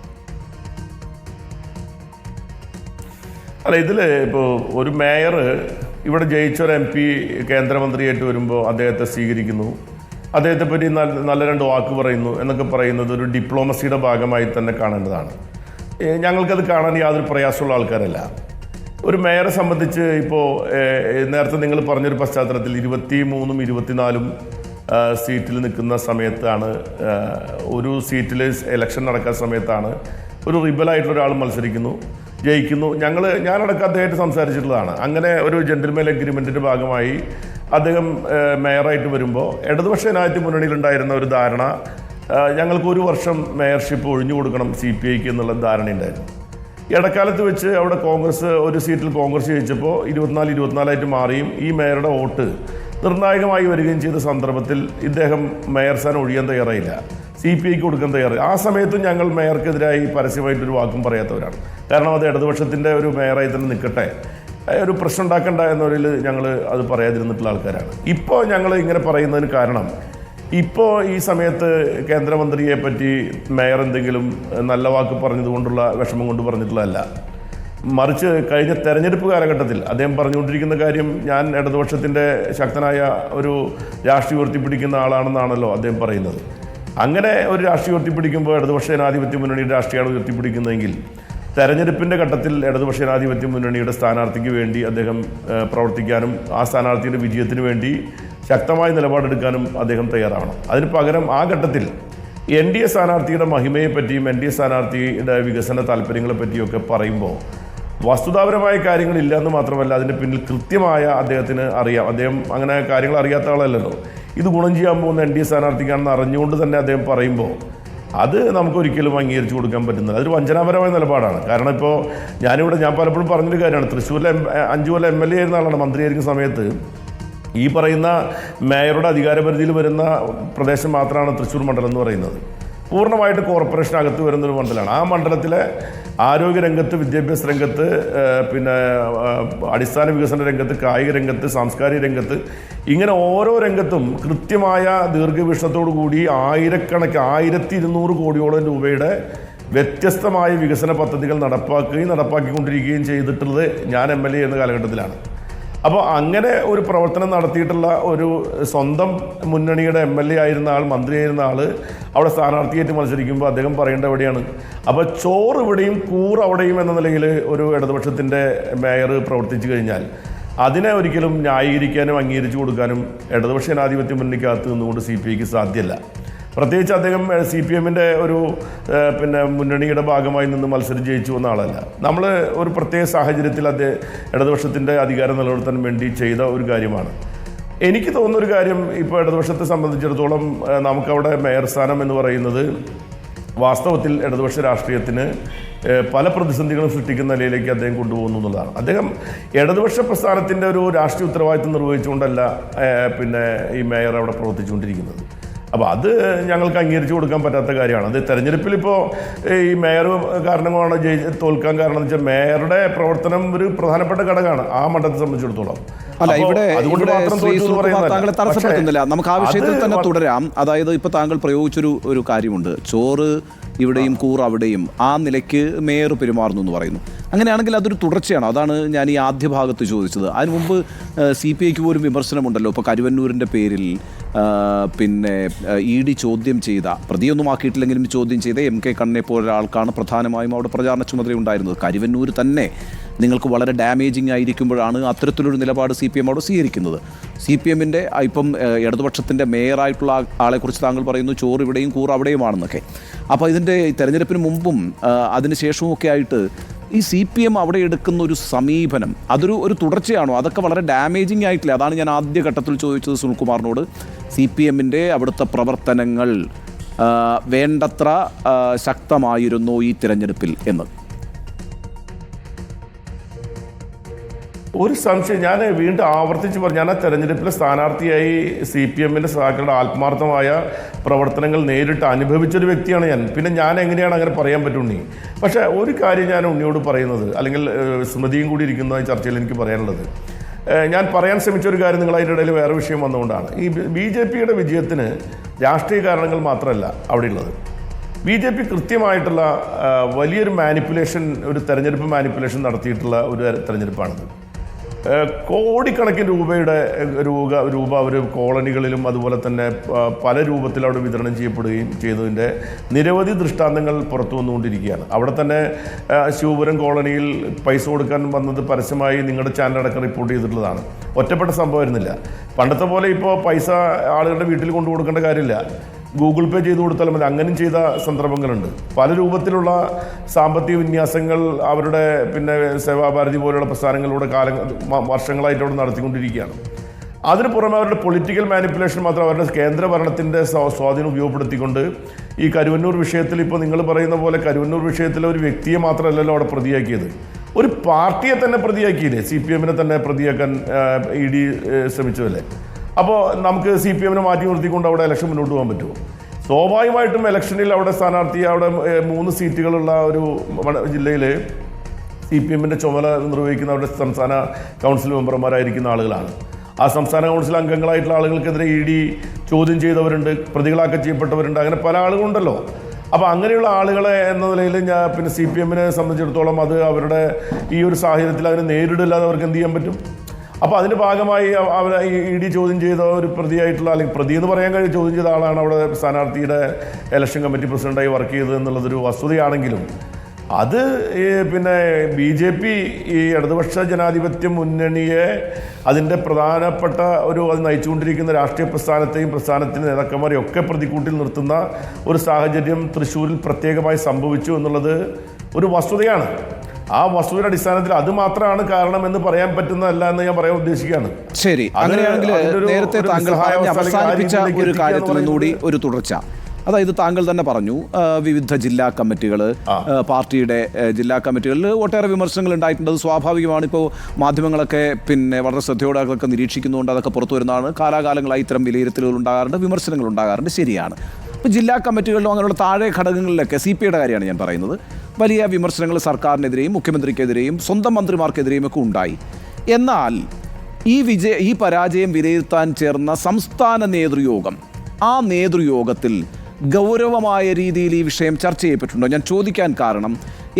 അല്ല, ഇതിൽ ഇപ്പോൾ ഒരു മേയർ ഇവിടെ ജയിച്ചൊരു MP കേന്ദ്രമന്ത്രിയായിട്ട് വരുമ്പോൾ അദ്ദേഹത്തെ സ്വീകരിക്കുന്നു, അദ്ദേഹത്തെ പറ്റി നല്ല രണ്ട് വാക്ക് പറയുന്നു എന്നൊക്കെ പറയുന്നത് ഒരു ഡിപ്ലോമസിയുടെ ഭാഗമായി തന്നെ കാണേണ്ടതാണ്. ഞങ്ങൾക്കത് കാണാൻ യാതൊരു പ്രയാസമുള്ള ആൾക്കാരല്ല. ഒരു മേയറെ സംബന്ധിച്ച് ഇപ്പോൾ നേരത്തെ നിങ്ങൾ പറഞ്ഞൊരു പശ്ചാത്തലത്തിൽ 23ഉം 24ഉം സീറ്റിൽ നിൽക്കുന്ന സമയത്താണ്, ഒരു സീറ്റിൽ ഇലക്ഷൻ നടക്കുന്ന സമയത്താണ് ഒരു റിബലായിട്ടുള്ള ഒരാൾ മത്സരിക്കുന്നു, ജയിക്കുന്നു. ഞാനടക്കം അദ്ദേഹത്തെ സംസാരിച്ചിട്ടുള്ളതാണ്. അങ്ങനെ ഒരു ജെന്റിൽമാൻ എഗ്രിമെൻറ്റിൻ്റെ ഭാഗമായി അദ്ദേഹം മേയറായിട്ട് വരുമ്പോൾ ഇടതുപക്ഷ ജനാധിപത്യ മുന്നണിയിലുണ്ടായിരുന്ന ഒരു ധാരണ ഞങ്ങൾക്ക് 1 വർഷം മേയർഷിപ്പ് ഒഴിഞ്ഞു കൊടുക്കണം CPIക്ക് എന്നുള്ള ധാരണയുണ്ടായിരുന്നു. ഇടക്കാലത്ത് വെച്ച് അവിടെ കോൺഗ്രസ് ഒരു സീറ്റിൽ കോൺഗ്രസ് ജയിച്ചപ്പോൾ 24 മാറിയും ഈ മേയറുടെ വോട്ട് നിർണായകമായി വരികയും ചെയ്ത സന്ദർഭത്തിൽ ഇദ്ദേഹം മേയർ സ്ഥാനം ഒഴിയാൻ തയ്യാറായില്ല, CPIക്ക് കൊടുക്കാൻ തയ്യാറായി. ആ സമയത്തും ഞങ്ങൾ മേയർക്കെതിരായി പരസ്യമായിട്ടൊരു വാക്കും പറയാത്തവരാണ്. കാരണം അത് ഇടതുപക്ഷത്തിൻ്റെ ഒരു മേയറായി തന്നെ നിൽക്കട്ടെ, ഒരു പ്രശ്നം ഉണ്ടാക്കണ്ട എന്നൊരിൽ ഞങ്ങൾ അത് പറയാതിരുന്നിട്ടുള്ള ആൾക്കാരാണ്. ഇപ്പോൾ ഞങ്ങൾ ഇങ്ങനെ പറയുന്നതിന് കാരണം ഇപ്പോൾ ഈ സമയത്ത് കേന്ദ്രമന്ത്രിയെ പറ്റി മേയർ എന്തെങ്കിലും നല്ല വാക്ക് പറഞ്ഞതുകൊണ്ടുള്ള വിഷമം കൊണ്ട് പറഞ്ഞിട്ടുള്ളതല്ല. മറിച്ച് കഴിഞ്ഞ തെരഞ്ഞെടുപ്പ് കാലഘട്ടത്തിൽ അദ്ദേഹം പറഞ്ഞുകൊണ്ടിരിക്കുന്ന കാര്യം ഞാൻ ഇടതുപക്ഷത്തിൻ്റെ ശക്തനായ ഒരു രാഷ്ട്രീയം ഉയർത്തിപ്പിടിക്കുന്ന ആളാണെന്നാണല്ലോ അദ്ദേഹം പറയുന്നത്. അങ്ങനെ ഒരു രാഷ്ട്രീയം ഉയർത്തിപ്പിടിക്കുമ്പോൾ ഇടതുപക്ഷ ജനാധിപത്യ മുന്നണിയുടെ രാഷ്ട്രീയമാണ് ഉയർത്തിപ്പിടിക്കുന്നതെങ്കിൽ തെരഞ്ഞെടുപ്പിൻ്റെ ഘട്ടത്തിൽ ഇടതുപക്ഷ ജനാധിപത്യ മുന്നണിയുടെ സ്ഥാനാർത്ഥിക്ക് വേണ്ടി അദ്ദേഹം പ്രവർത്തിക്കാനും ആ സ്ഥാനാർത്ഥിയുടെ വിജയത്തിന് വേണ്ടി ശക്തമായ നിലപാടെടുക്കാനും അദ്ദേഹം തയ്യാറാവണം. അതിന് പകരം ആ ഘട്ടത്തിൽ NDA സ്ഥാനാർത്ഥിയുടെ മഹിമയെ പറ്റിയും NDA സ്ഥാനാർത്ഥിയുടെ വികസന താല്പര്യങ്ങളെ പറ്റിയൊക്കെ പറയുമ്പോൾ വസ്തുതാപരമായ കാര്യങ്ങളില്ല എന്ന് മാത്രമല്ല, അതിൻ്റെ പിന്നിൽ കൃത്യമായ അദ്ദേഹത്തിന് അറിയാം. അദ്ദേഹം അങ്ങനെ കാര്യങ്ങൾ അറിയാത്ത ആളല്ലല്ലോ. ഇത് ഗുണം ചെയ്യാൻ പോകുന്ന NDA സ്ഥാനാർത്ഥിക്കാണെന്ന് അറിഞ്ഞുകൊണ്ട് തന്നെ അദ്ദേഹം പറയുമ്പോൾ അത് നമുക്കൊരിക്കലും അംഗീകരിച്ചു കൊടുക്കാൻ പറ്റുന്നില്ല. അതൊരു വഞ്ചനാപരമായ നിലപാടാണ്. കാരണം ഇപ്പോൾ ഞാൻ പലപ്പോഴും പറഞ്ഞൊരു കാര്യമാണ്, തൃശ്ശൂരിലെ 5 കൊല്ലം MLA ആയിരുന്ന ആളാണ്. മന്ത്രിയായിരിക്കുന്ന സമയത്ത് ഈ പറയുന്ന മേയറുടെ അധികാരപരിധിയിൽ വരുന്ന പ്രദേശം മാത്രമാണ് തൃശ്ശൂർ മണ്ഡലം എന്ന് പറയുന്നത്. പൂർണ്ണമായിട്ട് കോർപ്പറേഷനകത്ത് വരുന്നൊരു മണ്ഡലമാണ്. ആ മണ്ഡലത്തിലെ ആരോഗ്യരംഗത്ത്, വിദ്യാഭ്യാസ രംഗത്ത്, പിന്നെ അടിസ്ഥാന വികസന രംഗത്ത്, കായിക രംഗത്ത്, സാംസ്കാരിക രംഗത്ത്, ഇങ്ങനെ ഓരോ രംഗത്തും കൃത്യമായ ദീർഘവീക്ഷണത്തോടു കൂടി 1200 കോടിയോളം രൂപയുടെ വ്യത്യസ്തമായ വികസന പദ്ധതികൾ നടപ്പാക്കിക്കൊണ്ടിരിക്കുകയും ചെയ്തിട്ടുള്ളത് ഞാൻ MLA എന്ന കാലഘട്ടത്തിലാണ്. അപ്പോൾ അങ്ങനെ ഒരു പ്രവർത്തനം നടത്തിയിട്ടുള്ള ഒരു സ്വന്തം മുന്നണിയുടെ MLA ആയിരുന്ന ആൾ, മന്ത്രിയായിരുന്ന ആൾ അവിടെ സ്ഥാനാർത്ഥിയായിട്ട് മത്സരിക്കുമ്പോൾ അദ്ദേഹം പറയേണ്ട എവിടെയാണ്? അപ്പോൾ ചോറ് ഇവിടെയും കൂറ് അവിടെയും എന്ന നിലയിൽ ഒരു ഇടതുപക്ഷത്തിൻ്റെ മേയർ പ്രവർത്തിച്ചു കഴിഞ്ഞാൽ അതിനെ ഒരിക്കലും ന്യായീകരിക്കാനും അംഗീകരിച്ചു കൊടുക്കാനും ഇടതുപക്ഷ ജനാധിപത്യ മുന്നണിക്കകത്ത് നിന്നുകൊണ്ട് CPIക്ക് സാധ്യമല്ല. പ്രത്യേകിച്ച് അദ്ദേഹം CPMൻ്റെ ഒരു മുന്നണിയുടെ ഭാഗമായി നിന്ന് മത്സരം ജയിച്ചു വന്ന ആളല്ല. നമ്മൾ ഒരു പ്രത്യേക സാഹചര്യത്തിൽ ഇടതുപക്ഷത്തിൻ്റെ അധികാരം നിലനിർത്താൻ വേണ്ടി ചെയ്ത ഒരു കാര്യമാണ്. എനിക്ക് തോന്നുന്നൊരു കാര്യം, ഇപ്പോൾ ഇടതുപക്ഷത്തെ സംബന്ധിച്ചിടത്തോളം നമുക്കവിടെ മേയർ സ്ഥാനം എന്ന് പറയുന്നത് വാസ്തവത്തിൽ ഇടതുപക്ഷ രാഷ്ട്രീയത്തിന് പല പ്രതിസന്ധികളും സൃഷ്ടിക്കുന്ന നിലയിലേക്ക് അദ്ദേഹം കൊണ്ടുപോകുന്നു എന്നുള്ളതാണ്. അദ്ദേഹം ഇടതുപക്ഷ പ്രസ്ഥാനത്തിൻ്റെ ഒരു രാഷ്ട്രീയ ഉത്തരവാദിത്വം നിർവഹിച്ചുകൊണ്ടല്ല ഈ മേയർ അവിടെ പ്രവർത്തിച്ചുകൊണ്ടിരിക്കുന്നത്. അപ്പോൾ അത് ഞങ്ങൾക്ക് അംഗീകരിച്ചു കൊടുക്കാൻ പറ്റാത്ത കാര്യമാണ്. അത് തെരഞ്ഞെടുപ്പിൽ ഇപ്പോൾ ഈ മേയർ കാരണമാണ് തോൽക്കാൻ കാരണം എന്ന് വെച്ചാൽ മേയറുടെ പ്രവർത്തനം ഒരു പ്രധാനപ്പെട്ട ഘടകമാണ് ആ മണ്ഡലത്തെ സംബന്ധിച്ചിടത്തോളം. അല്ല, ഇവിടെ താങ്കളെ തടസ്സപ്പെടുത്തുന്നില്ല. നമുക്ക് ആ വിഷയത്തിൽ തന്നെ തുടരാം. അതായത് ഇപ്പോൾ താങ്കൾ പ്രയോഗിച്ചൊരു കാര്യമുണ്ട്, ചോറ് ഇവിടെയും കൂറ് അവിടെയും, ആ നിലയ്ക്ക് മേയർ പെരുമാറുന്നു എന്ന് പറയുന്നു. അങ്ങനെയാണെങ്കിൽ അതൊരു തുടർച്ചയാണ്. അതാണ് ഞാൻ ഈ ആദ്യ ഭാഗത്ത് ചോദിച്ചത്. അതിന് മുമ്പ് CPIക്ക് പോലും വിമർശനമുണ്ടല്ലോ. ഇപ്പോൾ കരുവന്നൂരിൻ്റെ പേരിൽ ED ചോദ്യം ചെയ്ത, പ്രതിയൊന്നും ആക്കിയിട്ടില്ലെങ്കിലും ചോദ്യം ചെയ്ത MK കണ്ണനെ പോലെ ഒരാൾക്കാണ് പ്രധാനമായും അവിടെ പ്രചാരണ ചുമതല ഉണ്ടായിരുന്നത്. കരുവന്നൂർ തന്നെ നിങ്ങൾക്ക് വളരെ ഡാമേജിങ് ആയിരിക്കുമ്പോഴാണ് അത്തരത്തിലൊരു നിലപാട് CPM അവിടെ സ്വീകരിക്കുന്നത്. CPMൻ്റെ ഇപ്പം ഇടതുപക്ഷത്തിൻ്റെ മേയറായിട്ടുള്ള ആളെക്കുറിച്ച് താങ്കൾ പറയുന്നു ചോറ് ഇവിടെയും കൂറ് അവിടെയുമാണെന്നൊക്കെ. അപ്പോൾ ഇതിൻ്റെ തെരഞ്ഞെടുപ്പിന് മുമ്പും അതിനുശേഷവും ഒക്കെ ആയിട്ട് ഈ CPM അവിടെ എടുക്കുന്ന ഒരു സമീപനം അതൊരു തുടർച്ചയാണോ? അതൊക്കെ വളരെ ഡാമേജിങ് ആയിട്ടില്ല. അതാണ് ഞാൻ ആദ്യ ഘട്ടത്തിൽ ചോദിച്ചത് സുനിൽകുമാറിനോട്. CPMൻ്റെ അവിടുത്തെ പ്രവർത്തനങ്ങൾ വേണ്ടത്ര ശക്തമായിരുന്നോ ഈ തിരഞ്ഞെടുപ്പിൽ എന്ന്? ഒരു സംശയം, ഞാൻ വീണ്ടും ആവർത്തിച്ച് പറഞ്ഞു, ഞാൻ ആ തെരഞ്ഞെടുപ്പിലെ സ്ഥാനാർത്ഥിയായി CPMൻ്റെ സഹാക്കളുടെ ആത്മാർത്ഥമായ പ്രവർത്തനങ്ങൾ നേരിട്ട് അനുഭവിച്ചൊരു വ്യക്തിയാണ് ഞാൻ. പിന്നെ ഞാൻ എങ്ങനെയാണ് അങ്ങനെ പറയാൻ പറ്റുണ്ണി? പക്ഷേ ഒരു കാര്യം ഞാൻ ഉണ്ണിയോട് പറയുന്നത്, അല്ലെങ്കിൽ സ്മൃതിയും കൂടി ഇരിക്കുന്ന ഈ ചർച്ചയിൽ എനിക്ക് പറയാനുള്ളത്, ഞാൻ പറയാൻ ശ്രമിച്ച ഒരു കാര്യം നിങ്ങൾ അതിൻ്റെ ഇടയിൽ വേറെ വിഷയം വന്നുകൊണ്ടാണ്. ഈ BJPയുടെ വിജയത്തിന് രാഷ്ട്രീയ കാരണങ്ങൾ മാത്രമല്ല അവിടെയുള്ളത്. BJP കൃത്യമായിട്ടുള്ള വലിയൊരു മാനിപ്പുലേഷൻ, ഒരു തെരഞ്ഞെടുപ്പ് മാനിപ്പുലേഷൻ നടത്തിയിട്ടുള്ള ഒരു തെരഞ്ഞെടുപ്പാണിത്. കോടിക്കണക്കിന് രൂപ അവർ കോളനികളിലും അതുപോലെ തന്നെ പല രൂപത്തിൽ അവിടെ വിതരണം ചെയ്യപ്പെടുകയും ചെയ്തതിൻ്റെ നിരവധി ദൃഷ്ടാന്തങ്ങൾ പുറത്തു വന്നുകൊണ്ടിരിക്കുകയാണ്. അവിടെ തന്നെ ശിവപുരം കോളനിയിൽ പൈസ കൊടുക്കാൻ വന്നത് പരസ്യമായി നിങ്ങളുടെ ചാനലടക്കം റിപ്പോർട്ട് ചെയ്തിട്ടുള്ളതാണ്. ഒറ്റപ്പെട്ട സംഭവമായിരുന്നില്ല. പണ്ടത്തെ പോലെ ഇപ്പോൾ പൈസ ആളുകളുടെ വീട്ടിൽ കൊണ്ടു കൊടുക്കേണ്ട കാര്യമില്ല, ഗൂഗിൾ പേ ചെയ്ത് കൊടുത്താൽ മതി. അങ്ങനെയും ചെയ്ത സന്ദർഭങ്ങളുണ്ട്. പല രൂപത്തിലുള്ള സാമ്പത്തിക വിന്യാസങ്ങൾ അവരുടെ സേവാഭാരതി പോലുള്ള പ്രസ്ഥാനങ്ങളിലൂടെ വർഷങ്ങളായിട്ട് അവിടെ നടത്തിക്കൊണ്ടിരിക്കുകയാണ്. അതിന് പുറമെ അവരുടെ പൊളിറ്റിക്കൽ മാനിപ്പുലേഷൻ മാത്രം, അവരുടെ കേന്ദ്ര ഭരണത്തിൻ്റെ സ്വാധീനം ഉപയോഗപ്പെടുത്തിക്കൊണ്ട് ഈ കരുവന്നൂർ വിഷയത്തിൽ, ഇപ്പോൾ നിങ്ങൾ പറയുന്ന പോലെ കരുവന്നൂർ വിഷയത്തിലെ ഒരു വ്യക്തിയെ മാത്രമല്ലല്ലോ അവിടെ പ്രതിയാക്കിയത്, ഒരു പാർട്ടിയെ തന്നെ പ്രതിയാക്കിയില്ലേ? CPMനെ തന്നെ പ്രതിയാക്കാൻ ED ശ്രമിച്ചതല്ലേ? അപ്പോൾ നമുക്ക് CPMനെ മാറ്റി നിർത്തിക്കൊണ്ട് അവിടെ ഇലക്ഷൻ മുന്നോട്ട് പോകാൻ പറ്റുമോ? സ്വാഭാവികമായിട്ടും ഇലക്ഷനിൽ അവിടെ സ്ഥാനാർത്ഥി, അവിടെ 3 സീറ്റുകളുള്ള ഒരു ജില്ലയിൽ CPMൻ്റെ ചുമതല നിർവഹിക്കുന്ന അവരുടെ സംസ്ഥാന കൗൺസിൽ മെമ്പർമാരായിരിക്കുന്ന ആളുകളാണ്. ആ സംസ്ഥാന കൗൺസിൽ അംഗങ്ങളായിട്ടുള്ള ആളുകൾക്കെതിരെ ED ചോദ്യം ചെയ്തവരുണ്ട്, പ്രതികളാക്കി ചെയ്യപ്പെട്ടവരുണ്ട്, അങ്ങനെ പല ആളുകളുണ്ടല്ലോ. അപ്പോൾ അങ്ങനെയുള്ള ആളുകളെ എന്ന നിലയിൽ ഞാൻ CPMനെ സംബന്ധിച്ചിടത്തോളം അത് അവരുടെ ഈ ഒരു സാഹചര്യത്തിൽ അതിനെ നേരിടില്ലാതെ അവർക്ക് എന്ത് ചെയ്യാൻ പറ്റും? അപ്പോൾ അതിൻ്റെ ഭാഗമായി അവർ ED ചോദ്യം ചെയ്ത ഒരു പ്രതിയായിട്ടുള്ള, അല്ലെങ്കിൽ പ്രതി എന്ന് പറയാൻ കഴിയും, ചോദ്യം ചെയ്ത ആളാണ് അവിടെ സ്ഥാനാർത്ഥിയുടെ ഇലക്ഷൻ കമ്മിറ്റി പ്രസിഡൻ്റായി വർക്ക് ചെയ്തത് എന്നുള്ളതൊരു വസ്തുതയാണെങ്കിലും അത് പിന്നെ BJP ഈ ഇടതുപക്ഷ ജനാധിപത്യ മുന്നണിയെ അതിൻ്റെ പ്രധാനപ്പെട്ട അത് നയിച്ചുകൊണ്ടിരിക്കുന്ന രാഷ്ട്രീയ പ്രസ്ഥാനത്തിൻ്റെ നേതാക്കന്മാരെയും ഒക്കെ പ്രതിക്കൂട്ടിൽ നിർത്തുന്ന ഒരു സാഹചര്യം തൃശ്ശൂരിൽ പ്രത്യേകമായി സംഭവിച്ചു എന്നുള്ളത് ഒരു വസ്തുതയാണ്. ആ വസ്തുതയുടെ അടിസ്ഥാനത്തിൽ അത് മാത്രമാണ് കാരണമെന്ന് പറയാൻ പറ്റുന്നതല്ല എന്ന് ഞാൻ പറയാൻ ഉദ്ദേശിക്കുകയാണ്. ശരി, അങ്ങനെയാണെങ്കിൽ നേരത്തെ താങ്കൾ അവസാനിപ്പിച്ച ഒരു കാര്യത്തിൽ നിന്നുകൂടി ഒരു തുടർച്ച. അതായത് താങ്കൾ തന്നെ പറഞ്ഞു വിവിധ ജില്ലാ കമ്മിറ്റികൾ, പാർട്ടിയുടെ ജില്ലാ കമ്മിറ്റികളിൽ ഒട്ടേറെ വിമർശനങ്ങൾ ഉണ്ടായിട്ടുണ്ട്. അത് സ്വാഭാവികമാണ്. ഇപ്പോൾ മാധ്യമങ്ങളൊക്കെ പിന്നെ വളരെ ശ്രദ്ധയോടെ അതൊക്കെ നിരീക്ഷിക്കുന്നുണ്ട്, അതൊക്കെ പുറത്തു വരുന്നതാണ്. കാലാകാലങ്ങളായി ഇത്തരം വിലയിരുത്തലുകൾ ഉണ്ടാകാറുണ്ട്, വിമർശനങ്ങൾ ഉണ്ടാകാറുണ്ട്, ശരിയാണ്. ഇപ്പോൾ ജില്ലാ കമ്മിറ്റികളിലും അങ്ങനെയുള്ള താഴെ ഘടകങ്ങളിലൊക്കെ CPIയുടെ കാര്യമാണ് ഞാൻ പറയുന്നത്, വലിയ വിമർശനങ്ങൾ സർക്കാരിനെതിരെയും മുഖ്യമന്ത്രിക്കെതിരെയും സ്വന്തം മന്ത്രിമാർക്കെതിരെയും ഒക്കെ ഉണ്ടായി. എന്നാൽ ഈ പരാജയം വിലയിരുത്താൻ ചേർന്ന സംസ്ഥാന നേതൃയോഗം, ആ നേതൃയോഗത്തിൽ ഗൗരവമായ രീതിയിൽ ഈ വിഷയം ചർച്ച ചെയ്യപ്പെട്ടിട്ടുണ്ടോ? ഞാൻ ചോദിക്കാൻ കാരണം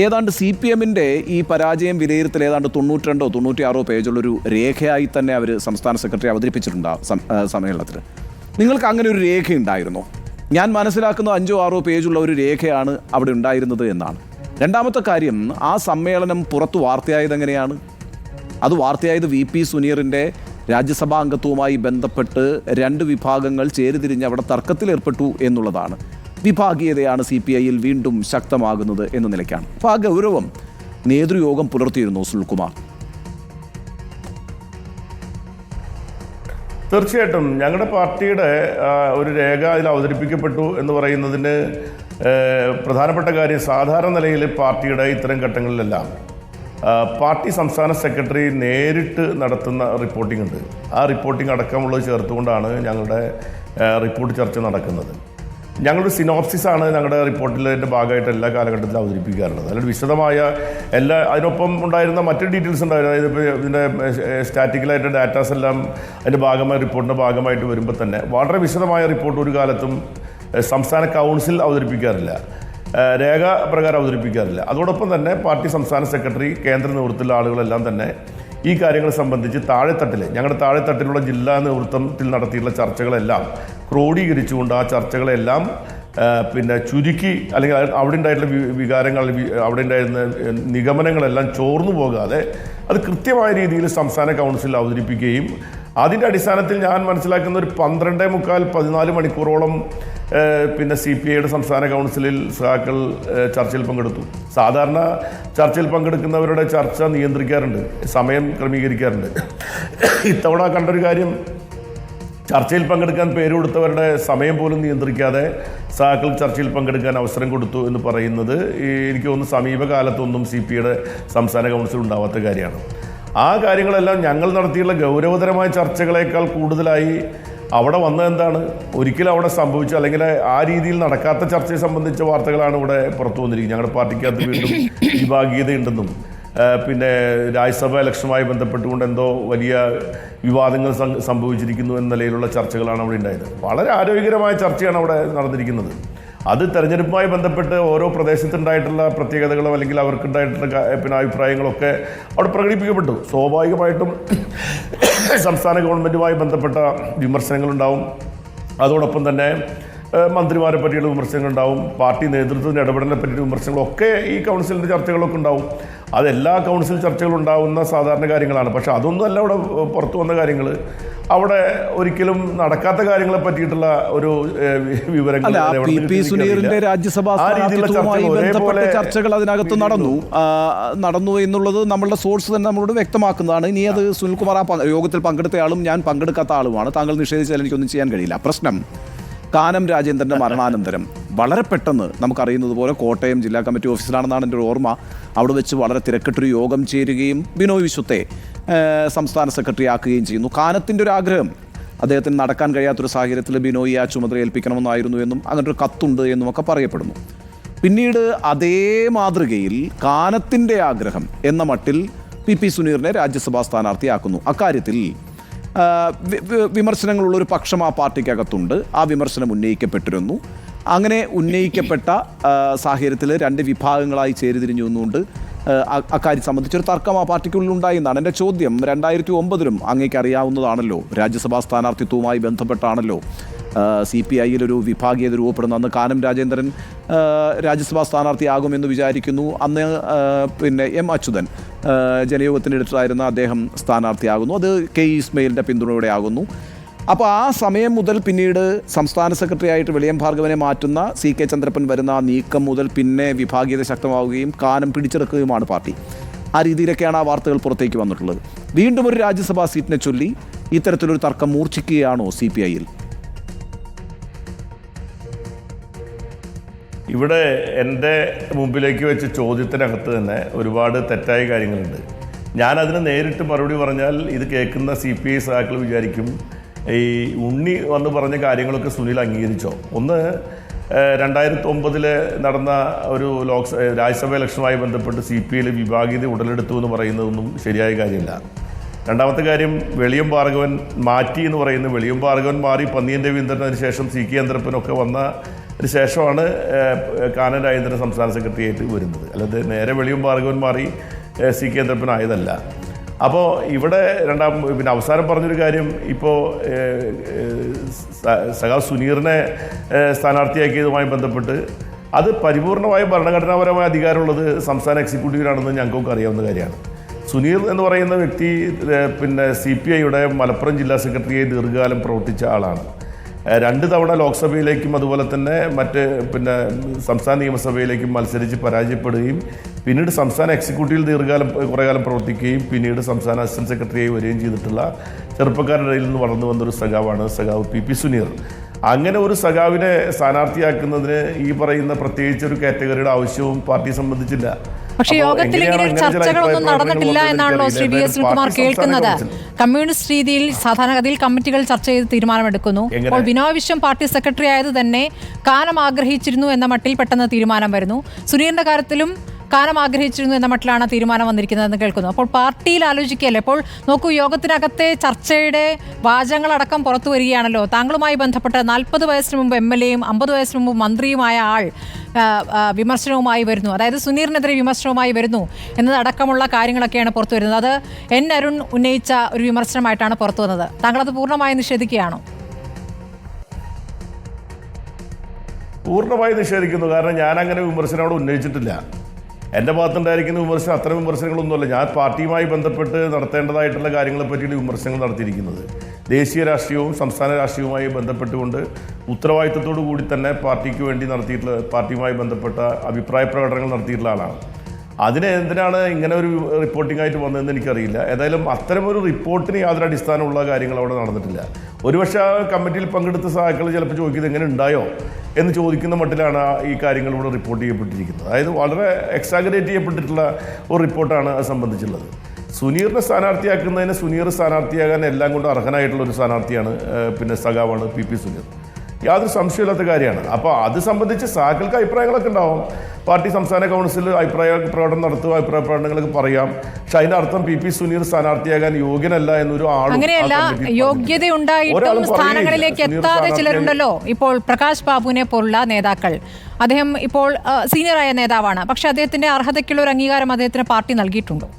ഏതാണ്ട് CPMൻ്റെ ഈ പരാജയം വിലയിരുത്തൽ ഏതാണ്ട് 92 or 96 പേജുള്ളൊരു രേഖയായി തന്നെ അവർ സംസ്ഥാന സെക്രട്ടറി അവതരിപ്പിച്ചിട്ടുണ്ടാകും സമ്മേളനത്തിൽ. നിങ്ങൾക്ക് അങ്ങനെ ഒരു രേഖ ഉണ്ടായിരുന്നോ? ഞാൻ മനസ്സിലാക്കുന്ന 5 or 6 പേജുള്ള ഒരു രേഖയാണ് അവിടെ ഉണ്ടായിരുന്നത് എന്നാണ്. രണ്ടാമത്തെ കാര്യം, ആ സമ്മേളനം പുറത്തു വാർത്തയായത് എങ്ങനെയാണ്? അത് വാർത്തയായത് VP സുനീറിൻ്റെ രാജ്യസഭാ അംഗത്വവുമായി ബന്ധപ്പെട്ട് 2 വിഭാഗങ്ങൾ ചേരിതിരിഞ്ഞ് അവിടെ തർക്കത്തിലേർപ്പെട്ടു എന്നുള്ളതാണ്. വിഭാഗീയതയാണ് CPIയിൽ വീണ്ടും ശക്തമാകുന്നത് എന്ന നിലയ്ക്കാണ്. അപ്പോൾ ആ ഗൗരവം നേതൃയോഗം പുലർത്തിയിരുന്നു സുനിൽകുമാർ. തീർച്ചയായിട്ടും ഞങ്ങളുടെ പാർട്ടിയുടെ ഒരു രേഖ അതിൽ അവതരിപ്പിക്കപ്പെട്ടു എന്ന് പറയുന്നതിന് പ്രധാനപ്പെട്ട കാര്യം, സാധാരണ നിലയിൽ പാർട്ടിയുടെ ഇത്തരം ഘട്ടങ്ങളിലെല്ലാം പാർട്ടി സംസ്ഥാന സെക്രട്ടറി നേരിട്ട് നടത്തുന്ന റിപ്പോർട്ടിംഗ് ഉണ്ട്. ആ റിപ്പോർട്ടിംഗ് അടക്കമുള്ളത് ചേർത്തുകൊണ്ടാണ് ഞങ്ങളുടെ റിപ്പോർട്ട് ചർച്ച നടക്കുന്നത്. ഞങ്ങളുടെ സിനോപ്സിസാണ് ഞങ്ങളുടെ റിപ്പോർട്ടിൻ്റെ ഭാഗമായിട്ട് എല്ലാ കാലഘട്ടത്തിലും അവതരിപ്പിക്കാറുള്ളത്. അതിൽ വിശദമായ അതിനൊപ്പം ഉണ്ടായിരുന്ന മറ്റ് ഡീറ്റെയിൽസ് ഉണ്ടായിരുന്നു. അതായത് ഇപ്പോൾ ഇതിൻ്റെ സ്റ്റാറ്റിക്കലായിട്ട് ഡാറ്റാസ് എല്ലാം അതിൻ്റെ ഭാഗമായി റിപ്പോർട്ടിൻ്റെ ഭാഗമായിട്ട് വരുമ്പോൾ തന്നെ വളരെ വിശദമായ റിപ്പോർട്ട് ഒരു കാലത്തും സംസ്ഥാന കൗൺസിൽ അവതരിപ്പിക്കാറില്ല, രേഖ പ്രകാരം അവതരിപ്പിക്കാറില്ല. അതോടൊപ്പം തന്നെ പാർട്ടി സംസ്ഥാന സെക്രട്ടറി, കേന്ദ്ര നേതൃത്വത്തിലുള്ള ആളുകളെല്ലാം തന്നെ ഈ കാര്യങ്ങൾ സംബന്ധിച്ച് ഞങ്ങളുടെ താഴെത്തട്ടിലുള്ള ജില്ലാ നേതൃത്വത്തിൽ നടത്തിയിട്ടുള്ള ചർച്ചകളെല്ലാം ക്രോഡീകരിച്ചുകൊണ്ട് ആ ചർച്ചകളെല്ലാം പിന്നെ ചുരുക്കി, അല്ലെങ്കിൽ അവിടെ ഉണ്ടായിട്ടുള്ള വികാരങ്ങൾ, അവിടെ ഉണ്ടായിരുന്ന നിഗമനങ്ങളെല്ലാം ചോർന്നു പോകാതെ അത് കൃത്യമായ രീതിയിൽ സംസ്ഥാന കൗൺസിൽ അവതരിപ്പിക്കുകയും അതിൻ്റെ അടിസ്ഥാനത്തിൽ ഞാൻ മനസ്സിലാക്കുന്ന ഒരു 12-14 മണിക്കൂറോളം പിന്നെ CPIയുടെ സംസ്ഥാന കൗൺസിലിൽ സഖാക്കൾ ചർച്ചയിൽ പങ്കെടുത്തു. സാധാരണ ചർച്ചയിൽ പങ്കെടുക്കുന്നവരുടെ ചർച്ച നിയന്ത്രിക്കാറുണ്ട്, സമയം ക്രമീകരിക്കാറുണ്ട്. ഇത്തവണ കണ്ടൊരു കാര്യം, ചർച്ചയിൽ പങ്കെടുക്കാൻ പേര് കൊടുത്തവരുടെ സമയം പോലും നിയന്ത്രിക്കാതെ സഖാക്കൾ ചർച്ചയിൽ പങ്കെടുക്കാൻ അവസരം കൊടുത്തു എന്ന് പറയുന്നത് എനിക്ക് തോന്നുന്നു സമീപകാലത്തൊന്നും CPIയുടെ സംസ്ഥാന കൗൺസിൽ ഉണ്ടാവാത്ത കാര്യമാണ്. ആ കാര്യങ്ങളെല്ലാം ഞങ്ങൾ നടത്തിയുള്ള ഗൗരവതരമായ ചർച്ചകളേക്കാൾ കൂടുതലായി അവിടെ വന്നതെന്താണ്, ഒരിക്കലും അവിടെ സംഭവിച്ച അല്ലെങ്കിൽ ആ രീതിയിൽ നടക്കാത്ത ചർച്ചയെ സംബന്ധിച്ച വാർത്തകളാണ് ഇവിടെ പുറത്തു വന്നിരിക്കുന്നത്. ഞങ്ങളുടെ പാർട്ടിക്കകത്ത് വീണ്ടും വിഭാഗീയതയുണ്ടെന്നും പിന്നെ രാജ്യസഭാ ഇലക്ഷനുമായി ബന്ധപ്പെട്ടുകൊണ്ട് എന്തോ വലിയ വിവാദങ്ങൾ സംഭവിച്ചിരിക്കുന്നു എന്ന നിലയിലുള്ള ചർച്ചകളാണ് അവിടെ ഉണ്ടായത്. വളരെ ആരോഗ്യകരമായ ചർച്ചയാണ് അവിടെ നടന്നിരിക്കുന്നത്. അത് തെരഞ്ഞെടുപ്പുമായി ബന്ധപ്പെട്ട് ഓരോ പ്രദേശത്തുണ്ടായിട്ടുള്ള പ്രത്യേകതകളോ അല്ലെങ്കിൽ അവർക്കുണ്ടായിട്ടുള്ള പിന്നെ അഭിപ്രായങ്ങളൊക്കെ അവിടെ പ്രകടിപ്പിക്കപ്പെട്ടു. സ്വാഭാവികമായിട്ടും സംസ്ഥാന ഗവൺമെൻറ്റുമായി ബന്ധപ്പെട്ട വിമർശനങ്ങളുണ്ടാവും. അതോടൊപ്പം തന്നെ മന്ത്രിമാരെ പറ്റിയുള്ള വിമർശനങ്ങളുണ്ടാവും, പാർട്ടി നേതൃത്വത്തിൻ്റെ ഇടപെടലിനെ പറ്റിയുള്ള വിമർശനങ്ങളൊക്കെ ഈ കൗൺസിലിൻ്റെ ചർച്ചകളൊക്കെ ഉണ്ടാവും. അതെല്ലാ കൗൺസിൽ ചർച്ചകളും ഉണ്ടാവുന്ന സാധാരണ കാര്യങ്ങളാണ്. പക്ഷെ അതൊന്നും അല്ല അവിടെ പുറത്തു വന്ന കാര്യങ്ങൾ. അവിടെ ഒരിക്കലും നടക്കാത്ത കാര്യങ്ങളെ പറ്റിയിട്ടുള്ള ഒരു വിവരങ്ങൾ ചർച്ചകൾ അതിനകത്ത് നടന്നു എന്നുള്ളത് നമ്മളുടെ സോഴ്സ് തന്നെ നമ്മളോട് വ്യക്തമാക്കുന്നതാണ്. ഇനി അത് സുനിൽകുമാർ ആ യോഗത്തിൽ പങ്കെടുത്തയാളും ഞാൻ പങ്കെടുക്കാത്ത ആളുമാണ്. താങ്കൾ നിഷേധിച്ചാൽ എനിക്കൊന്നും ചെയ്യാൻ കഴിയില്ല. പ്രശ്നം, കാനം രാജേന്ദ്രൻ്റെ മരണാനന്തരം വളരെ പെട്ടെന്ന് നമുക്കറിയുന്നത് പോലെ കോട്ടയം ജില്ലാ കമ്മിറ്റി ഓഫീസിലാണെന്നാണ് എൻ്റെ ഒരു ഓർമ്മ. അവിടെ വെച്ച് വളരെ തിരക്കിട്ടൊരു യോഗം ചേരുകയും ബിനോയ് വിശ്വത്തെ സംസ്ഥാന സെക്രട്ടറി ആക്കുകയും ചെയ്യുന്നു. കാനത്തിൻ്റെ ഒരു ആഗ്രഹം, അദ്ദേഹത്തിന് നടക്കാൻ കഴിയാത്തൊരു സാഹചര്യത്തിൽ ബിനോയിയെ ആ ചുമതല ഏൽപ്പിക്കണമെന്നായിരുന്നു എന്നും അങ്ങനൊരു കത്തുണ്ട് എന്നും ഒക്കെ പറയപ്പെടുന്നു. പിന്നീട് അതേ മാതൃകയിൽ കാനത്തിൻ്റെ ആഗ്രഹം എന്ന മട്ടിൽ PP സുനീറിനെ രാജ്യസഭാ സ്ഥാനാർത്ഥിയാക്കുന്നു. അക്കാര്യത്തിൽ വിമർശനങ്ങളുള്ളൊരു പക്ഷം ആ പാർട്ടിക്കകത്തുണ്ട്. ആ വിമർശനം ഉന്നയിക്കപ്പെട്ടിരുന്നു. അങ്ങനെ ഉന്നയിക്കപ്പെട്ട സാഹചര്യത്തിൽ 2 വിഭാഗങ്ങളായി ചേരിതിരിഞ്ഞു നിന്നുകൊണ്ട് അക്കാര്യം സംബന്ധിച്ചൊരു തർക്കം ആ പാർട്ടിക്കുള്ളിൽ ഉണ്ടായി എന്നാണ് എൻ്റെ ചോദ്യം. 2009 അങ്ങേക്ക് അറിയാവുന്നതാണല്ലോ, രാജ്യസഭാ സ്ഥാനാർത്ഥിത്വവുമായി ബന്ധപ്പെട്ടാണല്ലോ CPI-യിൽ ഒരു വിഭാഗീയത രൂപപ്പെടുന്ന. അന്ന് കാനം രാജേന്ദ്രൻ രാജ്യസഭാ സ്ഥാനാർത്ഥിയാകുമെന്ന് വിചാരിക്കുന്നു. അന്ന് പിന്നെ M. അച്യുതൻ ജനയോഗത്തിൻ്റെ എഡിറ്ററായിരുന്ന അദ്ദേഹം സ്ഥാനാർത്ഥിയാകുന്നു. അത് K. ഇസ്മയിലിൻ്റെ പിന്തുണയോടെ ആകുന്നു. അപ്പോൾ ആ സമയം മുതൽ പിന്നീട് സംസ്ഥാന സെക്രട്ടറി ആയിട്ട് വെളിയം ഭാർഗവനെ മാറ്റുന്ന CK ചന്ദ്രപ്പൻ വരുന്ന ആ നീക്കം മുതൽ പിന്നെ വിഭാഗീയത ശക്തമാവുകയും കാനം പിടിച്ചെടുക്കുകയുമാണ് പാർട്ടി. ആ രീതിയിലൊക്കെയാണ് ആ വാർത്തകൾ പുറത്തേക്ക് വന്നിട്ടുള്ളത്. വീണ്ടും ഒരു രാജ്യസഭാ സീറ്റിനെ ചൊല്ലി ഇത്തരത്തിലൊരു തർക്കം മൂർച്ഛിക്കുകയാണോ CPI-യിൽ? ഇവിടെ എൻ്റെ മുമ്പിലേക്ക് വെച്ച ചോദ്യത്തിനകത്ത് തന്നെ ഒരുപാട് തെറ്റായ കാര്യങ്ങളുണ്ട്. ഞാനതിന് നേരിട്ട് മറുപടി പറഞ്ഞാൽ ഇത് കേൾക്കുന്ന CPI സഹാക്കൾ വിചാരിക്കും ഈ ഉണ്ണി വന്ന് പറഞ്ഞ കാര്യങ്ങളൊക്കെ സുനിൽ അംഗീകരിച്ചോ. ഒന്ന്, 2009 നടന്ന ഒരു രാജ്യസഭ ഇലക്ഷനുമായി ബന്ധപ്പെട്ട് CPI-യിൽ വിഭാഗീയത ഉടലെടുത്തു എന്ന് പറയുന്നതൊന്നും ശരിയായ കാര്യമില്ല. രണ്ടാമത്തെ കാര്യം, വെളിയം ഭാർഗവൻ മാറ്റി എന്ന് പറയുന്നത്, വെളിയം ഭാർഗവൻ മാറി പന്നിയൻ രവീന്ദ്രൻ, അതിന് ശേഷം CK ചന്ദ്രപ്പനൊക്കെ വന്നതിന് ശേഷമാണ് കാനം രാജേന്ദ്രൻ സംസ്ഥാന സെക്രട്ടറി ആയിട്ട് വരുന്നത്. അല്ലാതെ നേരെ വെളിയം ഭാർഗവൻ മാറി CK ചന്ദ്രപ്പൻ ആയതല്ല. അപ്പോൾ ഇവിടെ പിന്നെ അവസാനം പറഞ്ഞൊരു കാര്യം, ഇപ്പോൾ സഖാവ് സുനീറിനെ സ്ഥാനാർത്ഥിയാക്കിയതുമായി ബന്ധപ്പെട്ട് അത് പരിപൂർണമായ ഭരണഘടനാപരമായ അധികാരമുള്ളത് സംസ്ഥാന എക്സിക്യൂട്ടീവിനാണെന്ന് ഞങ്ങൾക്കൊക്കെ അറിയാവുന്ന കാര്യമാണ്. സുനീർ എന്ന് പറയുന്ന വ്യക്തി പിന്നെ CPI-യുടെ മലപ്പുറം ജില്ലാ സെക്രട്ടറിയായി ദീർഘകാലം പ്രവർത്തിച്ച ആളാണ്. 2 തവണ ലോക്സഭയിലേക്കും അതുപോലെ തന്നെ പിന്നെ സംസ്ഥാന നിയമസഭയിലേക്കും മത്സരിച്ച് പരാജയപ്പെടുകയും പിന്നീട് സംസ്ഥാന എക്സിക്യൂട്ടീവിൽ കുറേ കാലം പ്രവർത്തിക്കുകയും പിന്നീട് സംസ്ഥാന അസിസ്റ്റന്റ് സെക്രട്ടറിയായി വരികയും ചെയ്തിട്ടുള്ള ചെറുപ്പക്കാരുടെ ഇടയിൽ നിന്ന് വളർന്നു വന്നൊരു സഖാവാണ് സഖാവ് PP സുനീർ. അങ്ങനെ ഒരു സഖാവിനെ സ്ഥാനാർത്ഥിയാക്കുന്നതിന് ഈ പറയുന്ന പ്രത്യേകിച്ച് ഒരു കാറ്റഗറിയുടെ ആവശ്യവും പാർട്ടിയെ സംബന്ധിച്ചില്ല. പക്ഷേ യോഗത്തിൽ ഇങ്ങനെ ഒരു ചർച്ചകളൊന്നും നടന്നിട്ടില്ല എന്നാണല്ലോ ശ്രീ VS സുനിൽകുമാർ കേൾക്കുന്നത്. കമ്മ്യൂണിസ്റ്റ് രീതിയിൽ സാധാരണഗതിയിൽ കമ്മിറ്റികൾ ചർച്ച ചെയ്ത് തീരുമാനമെടുക്കുന്നു. അപ്പോൾ ബിനോയ് വിശ്വം പാർട്ടി സെക്രട്ടറി ആയത് തന്നെ കാനം ആഗ്രഹിച്ചിരുന്നു എന്ന മട്ടിൽ പെട്ടെന്ന് തീരുമാനം വരുന്നു. സുനീറിന്റെ കാര്യത്തിലും കാനം ആഗ്രഹിച്ചിരുന്നു എന്ന മട്ടിലാണ് തീരുമാനം വന്നിരിക്കുന്നതെന്ന് കേൾക്കുന്നു. അപ്പോൾ പാർട്ടിയിൽ ആലോചിക്കുകയല്ലേ? അപ്പോൾ നോക്കൂ, യോഗത്തിനകത്തെ ചർച്ചയുടെ വാചകങ്ങളടക്കം പുറത്തു വരികയാണല്ലോ. താങ്കളുമായി ബന്ധപ്പെട്ട് 40 വയസ്സിന് മുമ്പ് MLA-യും 50 വയസ്സിന് മുമ്പ് മന്ത്രിയുമായ ആൾ വിമർശനവുമായി വരുന്നു, അതായത് സുനീറിനെതിരെ വിമർശനവുമായി വരുന്നു എന്നതടക്കമുള്ള കാര്യങ്ങളൊക്കെയാണ് പുറത്തു വരുന്നത്. അത് N. അരുൺ ഉന്നയിച്ച ഒരു വിമർശനമായിട്ടാണ് പുറത്തു വന്നത്. താങ്കളത് പൂർണ്ണമായി നിഷേധിക്കുകയാണോ? പൂർണ്ണമായി നിഷേധിക്കുന്നു. കാരണം ഞാൻ അങ്ങനെ വിമർശനം അവിടെ ഉന്നയിച്ചിട്ടില്ല. എൻ്റെ ഭാഗത്തുണ്ടായിരിക്കുന്ന വിമർശനം അത്തരം വിമർശനങ്ങളൊന്നുമല്ല. ഞാൻ പാർട്ടിയുമായി ബന്ധപ്പെട്ട് നടത്തേണ്ടതായിട്ടുള്ള കാര്യങ്ങളെ പറ്റിയുള്ള വിമർശനങ്ങൾ നടത്തിയിരിക്കുന്നത് ദേശീയ രാഷ്ട്രീയവും സംസ്ഥാന രാഷ്ട്രീയവുമായി ബന്ധപ്പെട്ടുകൊണ്ട് ഉത്തരവാദിത്തത്തോടു കൂടി തന്നെ പാർട്ടിക്ക് വേണ്ടി നടത്തിയിട്ടുള്ള പാർട്ടിയുമായി ബന്ധപ്പെട്ട അഭിപ്രായ പ്രകടനങ്ങൾ നടത്തിയിട്ടുള്ള ആളാണ്. അതിന് എന്തിനാണ് ഇങ്ങനെ ഒരു റിപ്പോർട്ടിംഗ് ആയിട്ട് വന്നതെന്ന് എനിക്കറിയില്ല. ഏതായാലും അത്തരമൊരു റിപ്പോർട്ടിന് യാതൊരു അടിസ്ഥാനമുള്ള കാര്യങ്ങൾ അവിടെ നടന്നിട്ടില്ല. ഒരുപക്ഷെ ആ കമ്മിറ്റിയിൽ പങ്കെടുത്ത സഹാക്കൾ ചിലപ്പോൾ ചോദിക്കുന്നത് എങ്ങനെ ഉണ്ടായോ എന്ന് ചോദിക്കുന്ന മട്ടിലാണ് ഈ കാര്യങ്ങൾ ഇവിടെ റിപ്പോർട്ട് ചെയ്യപ്പെട്ടിരിക്കുന്നത്. അതായത് വളരെ എക്സാഗറേറ്റ് ചെയ്യപ്പെട്ടിട്ടുള്ള ഒരു റിപ്പോർട്ടാണ് അത് സംബന്ധിച്ചുള്ളത്. സുനീറിനെ സ്ഥാനാർത്ഥിയാക്കുന്നതിന് സുനീർ സ്ഥാനാർത്ഥിയാകാൻ എല്ലാം കൊണ്ടും അർഹനായിട്ടുള്ള ഒരു സ്ഥാനാർത്ഥിയാണ് പിന്നെ സഖാവാണ് PP സുനീർ. യാതൊരു സംശയമില്ലാത്ത കാര്യമാണ്. അപ്പോൾ അത് സംബന്ധിച്ച് സഹാക്കൾക്ക് അഭിപ്രായങ്ങളൊക്കെ ഉണ്ടാവും. പാർട്ടി സംസ്ഥാന കൗൺസിൽ അഭിപ്രായ പ്രകടനം നടത്തുക, അഭിപ്രായ പ്രകടനങ്ങളൊക്കെ പറയാം. പക്ഷെ അതിന്റെ അർത്ഥം PP സുനീർ സ്ഥാനാർത്ഥിയാകാൻ യോഗ്യനല്ല എന്നൊരു ആളും അങ്ങനെയല്ല. യോഗ്യതയുണ്ടായിട്ടും സ്ഥാനങ്ങളിലേക്ക് എത്താതെ ചിലരുണ്ടല്ലോ. ഇപ്പോൾ പ്രകാശ് ബാബുവിനെ പോലുള്ള നേതാക്കൾ, അദ്ദേഹം ഇപ്പോൾ സീനിയറായ നേതാവാണ്. പക്ഷെ അദ്ദേഹത്തിന്റെ അർഹതയ്ക്കുള്ള ഒരു അംഗീകാരം അദ്ദേഹത്തിന് പാർട്ടി നൽകിയിട്ടുണ്ടോ?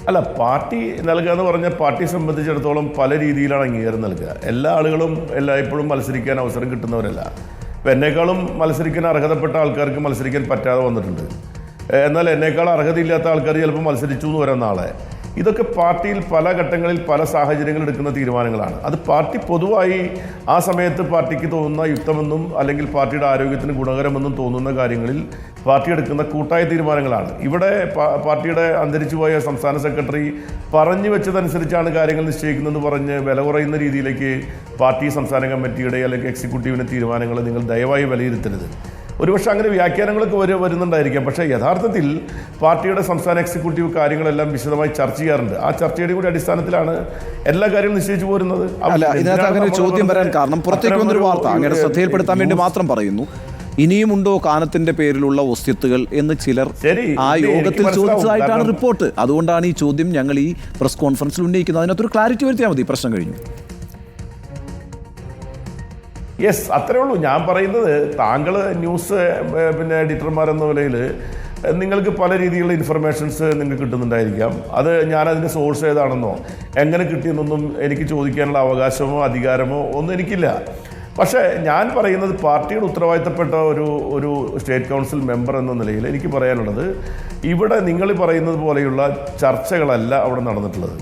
അല്ല, പാർട്ടി നൽകുക എന്ന് പറഞ്ഞാൽ പാർട്ടിയെ സംബന്ധിച്ചിടത്തോളം പല രീതിയിലാണ് അംഗീകാരം നൽകുക. എല്ലാ ആളുകളും എല്ലായ്പ്പോഴും മത്സരിക്കാൻ അവസരം കിട്ടുന്നവരല്ല. ഇപ്പം എന്നേക്കാളും മത്സരിക്കാൻ അർഹതപ്പെട്ട ആൾക്കാർക്ക് മത്സരിക്കാൻ പറ്റാതെ വന്നിട്ടുണ്ട്. എന്നാൽ എന്നേക്കാൾ അർഹതയില്ലാത്ത ആൾക്കാർ ചിലപ്പോൾ മത്സരിച്ചു എന്ന് വരാൻ നാളെ. ഇതൊക്കെ പാർട്ടിയിൽ പല ഘട്ടങ്ങളിൽ പല സാഹചര്യങ്ങളിൽ എടുക്കുന്ന തീരുമാനങ്ങളാണ്. അത് പാർട്ടി പൊതുവായി ആ സമയത്ത് പാർട്ടിക്ക് തോന്നുന്ന യുക്തമെന്നും അല്ലെങ്കിൽ പാർട്ടിയുടെ ആരോഗ്യത്തിന് ഗുണകരമെന്നും തോന്നുന്ന കാര്യങ്ങളിൽ പാർട്ടി എടുക്കുന്ന കൂട്ടായ തീരുമാനങ്ങളാണ്. ഇവിടെ പാർട്ടിയുടെ അന്തരിച്ചുപോയ സംസ്ഥാന സെക്രട്ടറി പറഞ്ഞു വെച്ചതനുസരിച്ചാണ് കാര്യങ്ങൾ നിശ്ചയിക്കുന്നതെന്ന് പറഞ്ഞ് വില കുറയുന്ന രീതിയിലേക്ക് പാർട്ടി സംസ്ഥാന കമ്മിറ്റിയുടെ അല്ലെങ്കിൽ എക്സിക്യൂട്ടീവിൻ്റെ തീരുമാനങ്ങൾ നിങ്ങൾ ദയവായി വിലയിരുത്തരുത്. ഒരുപക്ഷെ അങ്ങനെ വ്യാഖ്യാനങ്ങളൊക്കെ വരുന്നുണ്ടായിരിക്കാം. പക്ഷേ യഥാർത്ഥത്തിൽ പാർട്ടിയുടെ സംസ്ഥാന എക്സിക്യൂട്ടീവ് കാര്യങ്ങളെല്ലാം വിശദമായി ചർച്ച ചെയ്യാറുണ്ട്. ആ ചർച്ചയുടെ കൂടി അടിസ്ഥാനത്തിലാണ് എല്ലാ കാര്യങ്ങളും നിശ്ചയിച്ചു പോരുന്നത്. അല്ല, ഇതിനകത്ത് അങ്ങനെ ചോദ്യം വരാൻ കാരണം പുറത്തേക്ക് വന്നൊരു വാർത്ത അങ്ങനെ ശ്രദ്ധയിൽപ്പെടുത്താൻ വേണ്ടി മാത്രം പറയുന്നു. ഇനിയുമുണ്ടോ കാനത്തിന്റെ പേരിലുള്ള ഒസ്യത്തുകൾ എന്ന് ചിലർ ആ യോഗത്തിൽ ചോദിച്ചതായിട്ടാണ് റിപ്പോർട്ട്. അതുകൊണ്ടാണ് ഈ ചോദ്യം ഞങ്ങൾ ഈ പ്രസ് കോൺഫറൻസിൽ ഉന്നയിക്കുന്നത്. അതിനകത്തൊരു ക്ലാരിറ്റി വരുത്തിയാൽ മതി, പ്രശ്നം കഴിഞ്ഞു. യെസ്, അത്രേ ഉള്ളൂ. ഞാൻ പറയുന്നത് താങ്കൾ ന്യൂസ് പിന്നെ എഡിറ്റർമാരെന്ന നിലയിൽ നിങ്ങൾക്ക് പല രീതിയിലുള്ള ഇൻഫർമേഷൻസ് നിങ്ങൾക്ക് കിട്ടുന്നുണ്ടായിരിക്കാം. അത് ഞാനതിൻ്റെ സോഴ്സ് ഏതാണെന്നോ എങ്ങനെ കിട്ടിയെന്നൊന്നും എനിക്ക് ചോദിക്കാനുള്ള അവകാശമോ അധികാരമോ ഒന്നും എനിക്കില്ല. പക്ഷേ ഞാൻ പറയുന്നത് പാർട്ടിയുടെ ഉത്തരവാദിത്തപ്പെട്ട ഒരു സ്റ്റേറ്റ് കൗൺസിൽ മെമ്പർ എന്ന നിലയിൽ എനിക്ക് പറയാനുള്ളത്, ഇവിടെ നിങ്ങൾ പറയുന്നത് പോലെയുള്ള ചർച്ചകളല്ല അവിടെ നടന്നിട്ടുള്ളത്.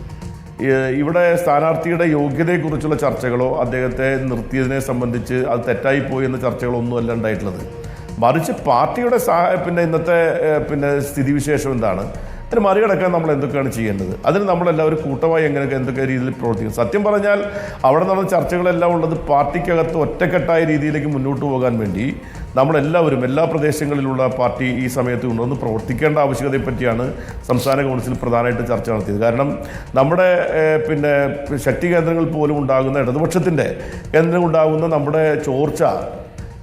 ഇവിടെ സ്ഥാനാർത്ഥിയുടെ യോഗ്യതയെക്കുറിച്ചുള്ള ചർച്ചകളോ അദ്ദേഹത്തെ നിർത്തിയതിനെ സംബന്ധിച്ച് അത് തെറ്റായിപ്പോയി എന്ന ചർച്ചകളോ ഒന്നുമല്ല ഉണ്ടായിട്ടുള്ളത്. മറിച്ച് പാർട്ടിയുടെ പിന്നെ ഇന്നത്തെ പിന്നെ സ്ഥിതിവിശേഷം എന്താണ്, അതിന് മറികടക്കാൻ നമ്മൾ എന്തൊക്കെയാണ് ചെയ്യേണ്ടത്, അതിന് നമ്മളെല്ലാവരും കൂട്ടമായി എന്തൊക്കെ രീതിയിൽ പ്രവർത്തിക്കും. സത്യം പറഞ്ഞാൽ അവിടെ നടന്ന ചർച്ചകളെല്ലാം ഉള്ളത് പാർട്ടിക്കകത്ത് ഒറ്റക്കെട്ടായ രീതിയിലേക്ക് മുന്നോട്ട് പോകാൻ വേണ്ടി നമ്മളെല്ലാവരും എല്ലാ പ്രദേശങ്ങളിലുള്ള പാർട്ടി ഈ സമയത്ത് കൊണ്ടുവന്ന് പ്രവർത്തിക്കേണ്ട ആവശ്യകതയെപ്പറ്റിയാണ് സംസ്ഥാന കൗൺസിൽ പ്രധാനമായിട്ട് ചർച്ച നടത്തിയത്. കാരണം നമ്മുടെ പിന്നെ ശക്തി കേന്ദ്രങ്ങൾ പോലും ഉണ്ടാകുന്ന ഇടതുപക്ഷത്തിൻ്റെ കേന്ദ്രങ്ങൾ ഉണ്ടാകുന്ന നമ്മുടെ ചോർച്ച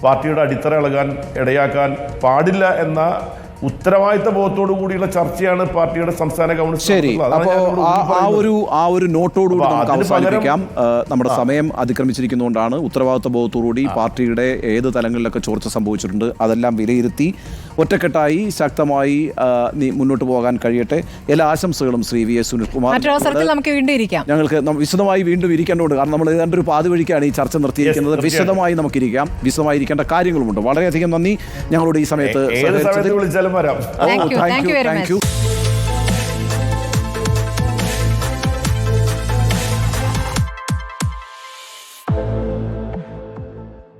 പാർട്ടിയുടെ അടിത്തറ ഇളകാൻ ഇടയാക്കാൻ പാടില്ല എന്ന ഉത്തരവാദിത്ത ബോധത്തോടു കൂടിയുള്ള ചർച്ചയാണ് പാർട്ടിയുടെ സംസ്ഥാന കൗൺസിൽ. ശരി, അപ്പോൾ ആ ഒരു നോട്ടോടുകൂടി നമുക്ക് അവസാനിപ്പിക്കാം. നമ്മുടെ സമയം അതിക്രമിച്ചിരിക്കുന്നതുകൊണ്ടാണ്. ഉത്തരവാദിത്ത ബോധത്തോടുകൂടി പാർട്ടിയുടെ ഏത് തലങ്ങളിലൊക്കെ ചോർച്ച സംഭവിച്ചിട്ടുണ്ട് അതെല്ലാം വിലയിരുത്തി ഒറ്റക്കെട്ടായി ശക്തമായി മുന്നോട്ട് പോകാൻ കഴിയട്ടെ. എല്ലാ ആശംസകളും ശ്രീ വി എസ് സുനിൽകുമാർ. ഞങ്ങൾക്ക് വിശദമായി വീണ്ടും ഇരിക്കേണ്ടതുണ്ട്. കാരണം നമ്മൾ ഏതാണ്ട് ഒരു പാതി വഴിക്കാണ് ഈ ചർച്ച നിർത്തിയിരിക്കുന്നത്. വിശദമായി നമുക്കിരിക്കാം. വിശദമായി ഇരിക്കേണ്ട കാര്യങ്ങളുമുണ്ട്. വളരെയധികം നന്ദി ഞങ്ങളോട് ഈ സമയത്ത്. വിളിച്ചാലും വരാം. Thank you.